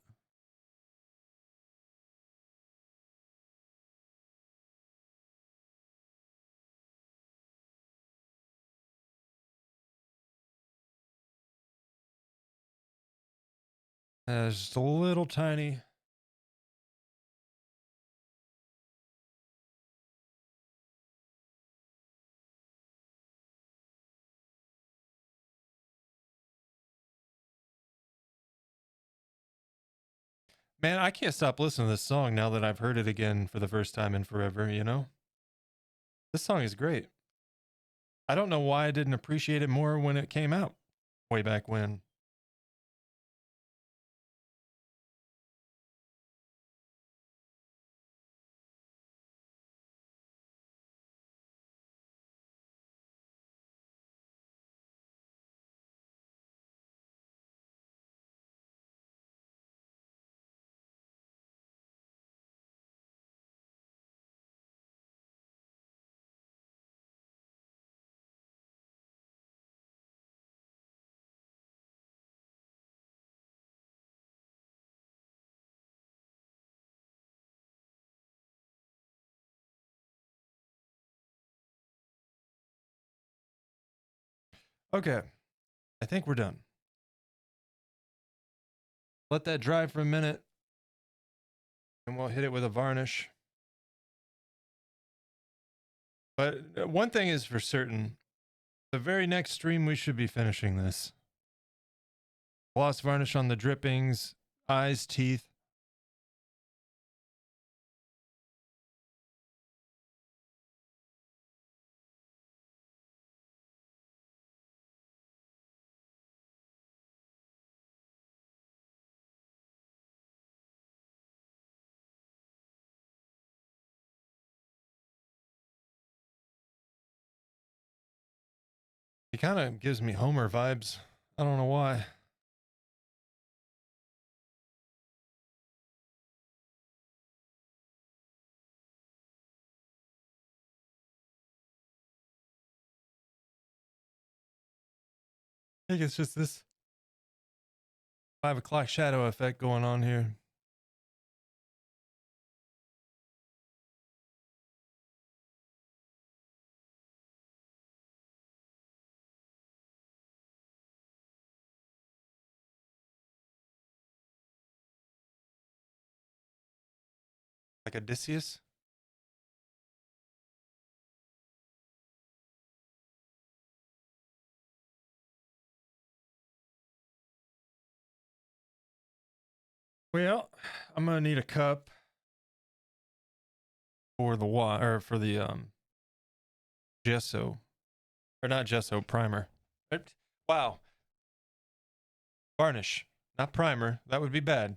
Just a little tiny. Man, I can't stop listening to this song now that I've heard it again for the first time in forever, you know? This song is great. I don't know why I didn't appreciate it more when it came out way back when. Okay, I think we're done. Let that dry for a minute, and we'll hit it with a varnish. But one thing is for certain, the very next stream we should be finishing this. Gloss varnish on the drippings, eyes, teeth. He kind of gives me Homer vibes. I don't know why. I think it's just this 5 o'clock shadow effect going on here. Like Odysseus. Well, I'm gonna need a cup for the or for the gesso, or not gesso, primer. Wow, varnish, not primer. That would be bad.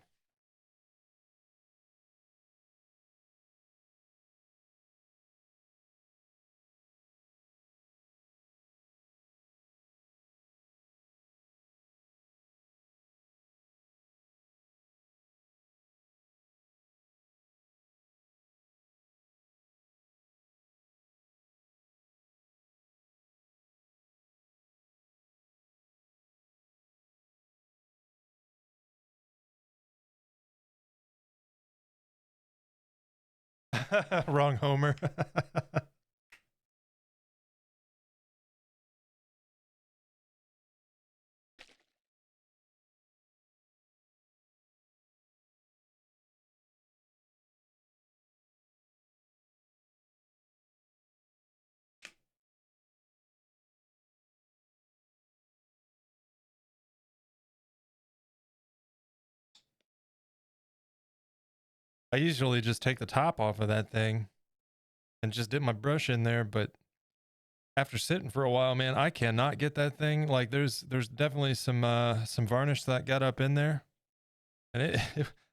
Wrong Homer. I usually just take the top off of that thing and just dip my brush in there, but after sitting for a while, man, I cannot get that thing. Like there's definitely some varnish that got up in there, and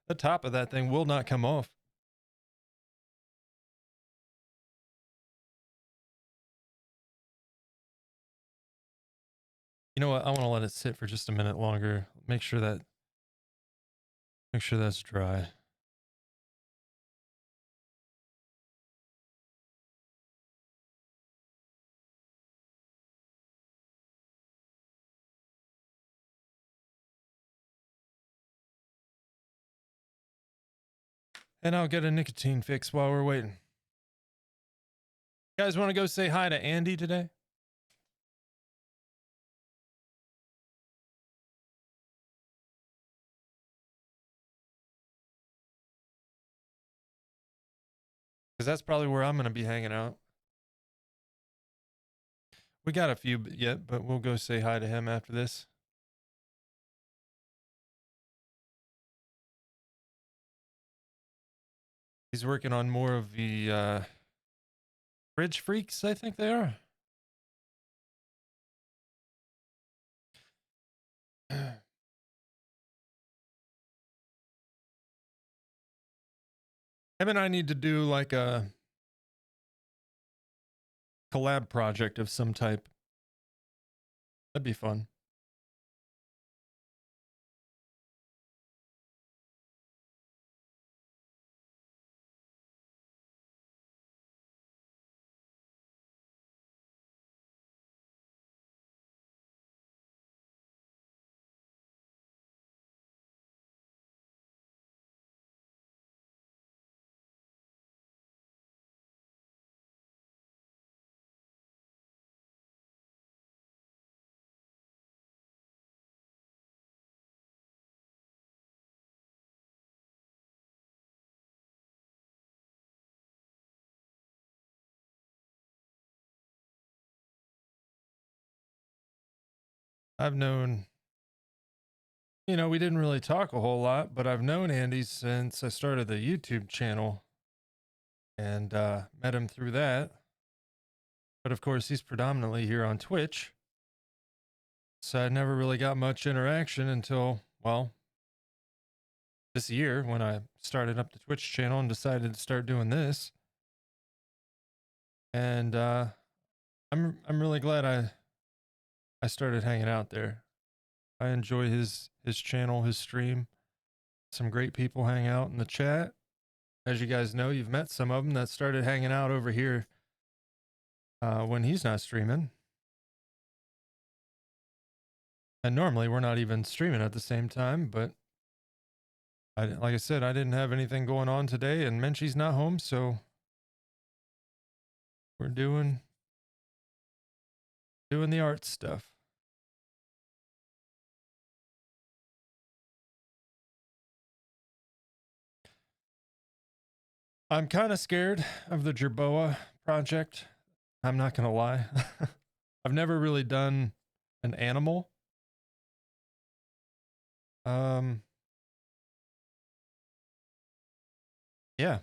the top of that thing will not come off. You know what? I want to let it sit for just a minute longer. Make sure that's dry. And I'll get a nicotine fix while we're waiting. You guys want to go say hi to Andy today? Because that's probably where I'm going to be hanging out. We got a few yet, but we'll go say hi to him after this. He's working on more of the Fridge Freaks, I think they are. Him and I need to do like a collab project of some type. That'd be fun. I've known, you know, we didn't really talk a whole lot, but I've known Andy since I started the YouTube channel and met him through that. But of course, he's predominantly here on Twitch. So I never really got much interaction until, well, this year when I started up the Twitch channel and decided to start doing this. And I'm really glad I started hanging out there. I enjoy his channel, his stream. Some great people hang out in the chat. As you guys know, you've met some of them that started hanging out over here when he's not streaming. And normally we're not even streaming at the same time, but like I said, I didn't have anything going on today, and Menchie's not home, so we're doing the art stuff. I'm kind of scared of the Jerboa project. I'm not gonna lie. I've never really done an animal. Yeah.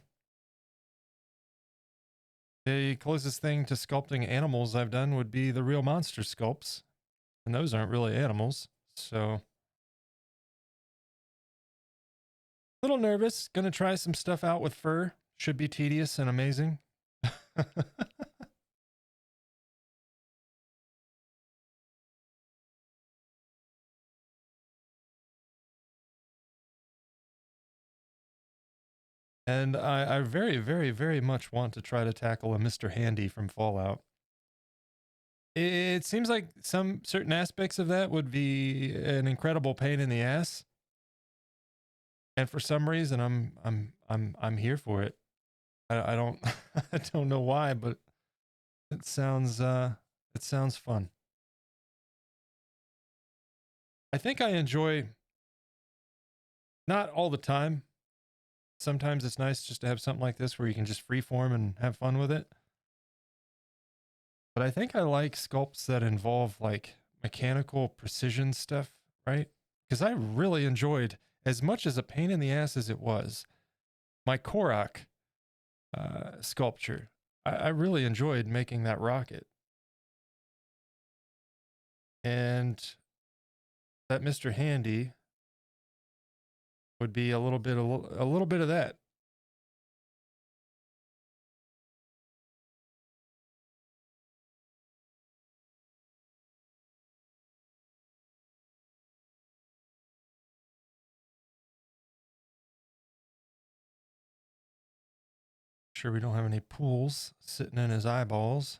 The closest thing to sculpting animals I've done would be the real monster sculpts, and those aren't really animals. So, a little nervous. Gonna try some stuff out with fur. Should be tedious and amazing. And I very, very, very much want to try to tackle a Mr. Handy from Fallout. It seems like some certain aspects of that would be an incredible pain in the ass. And for some reason I'm here for it. I don't I don't know why, but it sounds fun. I think I enjoy, not all the time. Sometimes it's nice just to have something like this where you can just freeform and have fun with it. But I think I like sculpts that involve like mechanical precision stuff, right? Because I really enjoyed, as much as a pain in the ass as it was, my Korok sculpture. I really enjoyed making that rocket. And that Mr. Handy would be a little bit of that. Sure, we don't have any pools sitting in his eyeballs.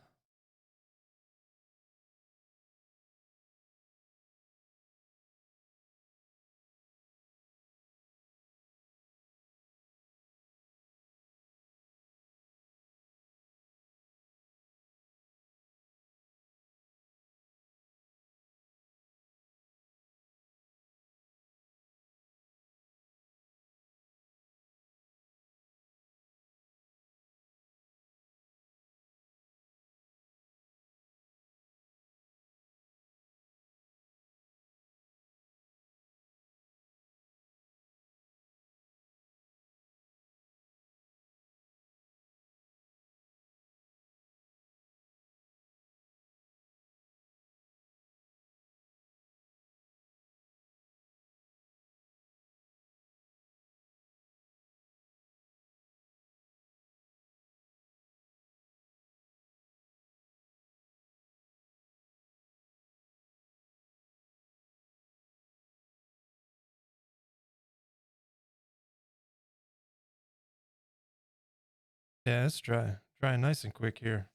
Yeah, it's dry. Dry nice and quick here.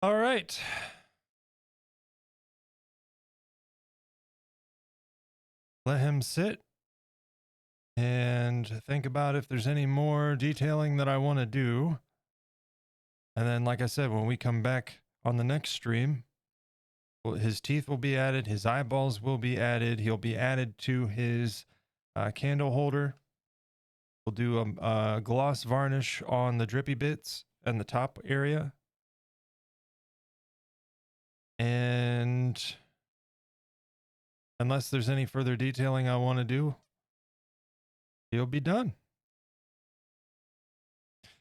All right. Let him sit and think about if there's any more detailing that I want to do. And then, like I said, when we come back on the next stream, well, his teeth will be added, his eyeballs will be added, he'll be added to his candle holder. We'll do a gloss varnish on the drippy bits and the top area. And unless there's any further detailing I want to do, he'll be done.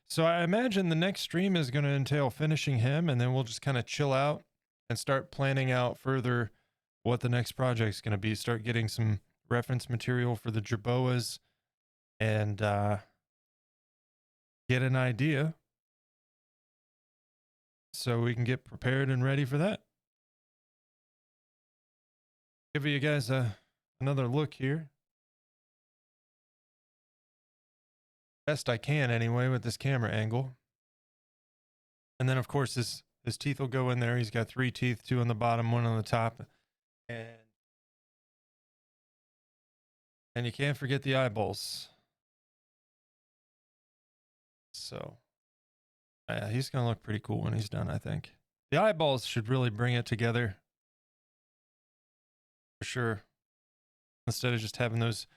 So I imagine the next stream is going to entail finishing him, and then we'll just kind of chill out and start planning out further what the next project is going to be. Start getting some reference material for the jerboas and get an idea so we can get prepared and ready for that. Give you guys another look here. Best I can anyway with this camera angle. And then of course his teeth will go in there. He's got 3 teeth, 2 on the bottom, 1 on the top. And you can't forget the eyeballs. So he's going to look pretty cool when he's done, I think. The eyeballs should really bring it together. For sure. Instead of just having those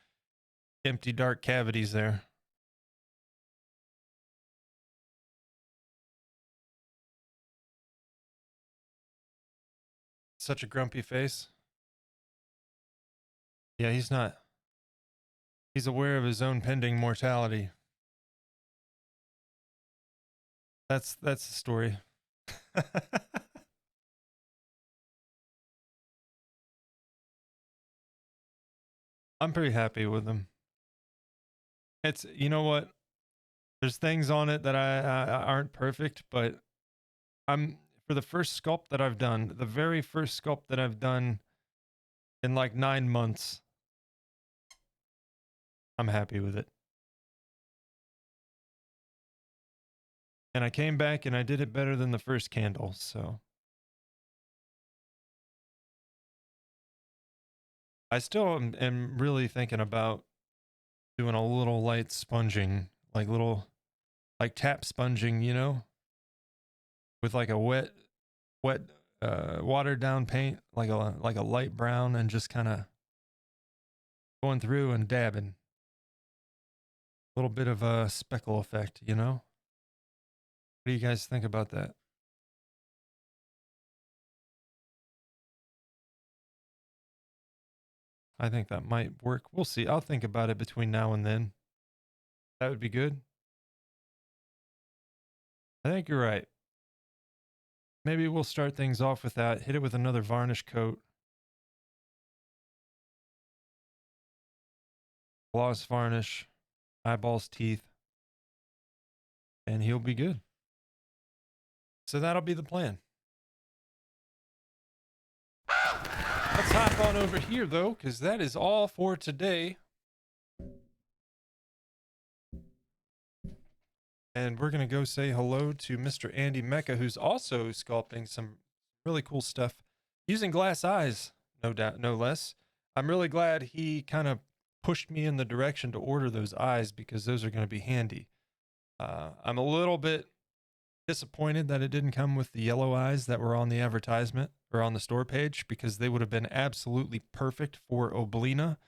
empty dark cavities there. Such a grumpy face. Yeah, he's not. He's aware of his own pending mortality. That's the story. I'm pretty happy with him. It's, you know what? There's things on it that I aren't perfect, but for the first sculpt that I've done, the very first sculpt that I've done in like 9 months, I'm happy with it. And I came back and I did it better than the first candle, so. I still am really thinking about doing a little light sponging, like tap sponging, you know, with like a wet, watered down paint, like a light brown, and just kind of going through and dabbing. A little bit of a speckle effect, you know? What do you guys think about that? I think that might work. We'll see. I'll think about it between now and then. That would be good. I think you're right. Maybe we'll start things off with that. Hit it with another varnish coat. Gloss varnish, eyeballs, teeth, and he'll be good. So that'll be the plan. Let's hop on over here, though, because that is all for today. And we're going to go say hello to Mr. Andy Mecca, who's also sculpting some really cool stuff using glass eyes, no doubt, no less. I'm really glad he kind of pushed me in the direction to order those eyes because those are going to be handy. I'm a little bit disappointed that it didn't come with the yellow eyes that were on the advertisement or on the store page, because they would have been absolutely perfect for Oblina,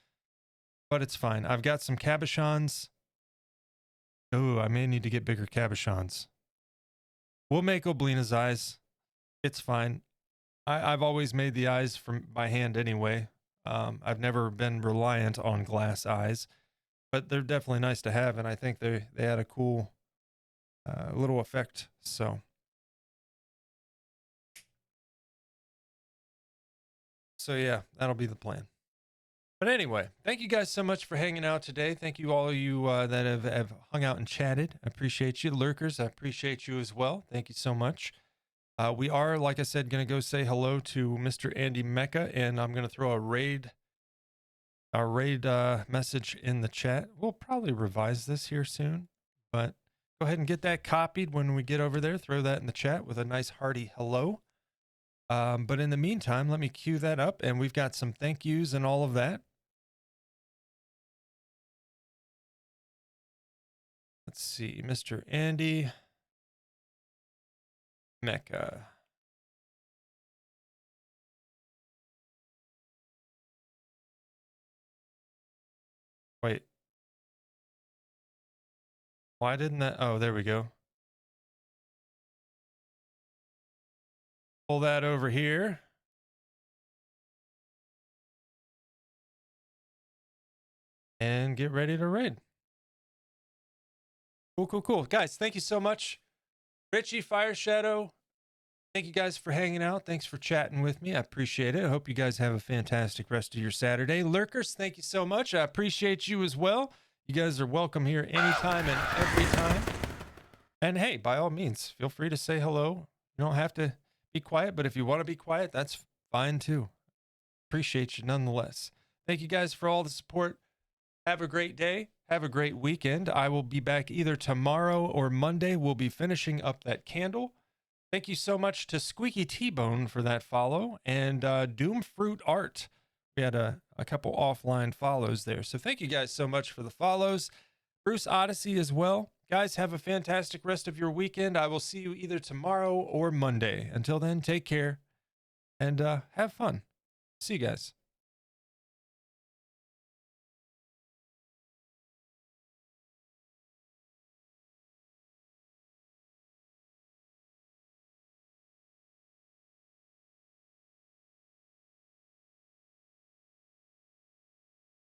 but it's fine. I've got some cabochons. Oh, I may need to get bigger cabochons. We'll make Oblina's eyes. It's fine. I've always made the eyes by hand anyway. I've never been reliant on glass eyes, but they're definitely nice to have, and I think they had a cool little effect. So yeah, that'll be the plan. But anyway, thank you guys so much for hanging out today. Thank you all of you that have hung out and chatted. I appreciate you. Lurkers, I appreciate you as well. Thank you so much. We are, like I said, going to go say hello to Mr. Andy Mecca, and I'm going to throw a raid message in the chat. We'll probably revise this here soon, but go ahead and get that copied when we get over there. Throw that in the chat with a nice hearty hello. But in the meantime, let me cue that up, and we've got some thank yous and all of that. Let's see, Mr. Andy Mecca. Wait. Why didn't that? Oh, there we go. Pull that over here. And get ready to raid. Cool, cool, cool. Guys, thank you so much. Richie, Fire Shadow, thank you guys for hanging out. Thanks for chatting with me. I appreciate it. I hope you guys have a fantastic rest of your Saturday. Lurkers, thank you so much. I appreciate you as well. You guys are welcome here anytime and every time. And hey, by all means, feel free to say hello. You don't have to be quiet, but if you want to be quiet, that's fine too. Appreciate you nonetheless. Thank you guys for all the support. Have a great day. Have a great weekend. I will be back either tomorrow or Monday. We'll be finishing up that candle. Thank you so much to Squeaky T-Bone for that follow, and Doom Fruit Art. We had a couple offline follows there. So thank you guys so much for the follows. Bruce Odyssey as well. Guys, have a fantastic rest of your weekend. I will see you either tomorrow or Monday. Until then, take care and have fun. See you guys.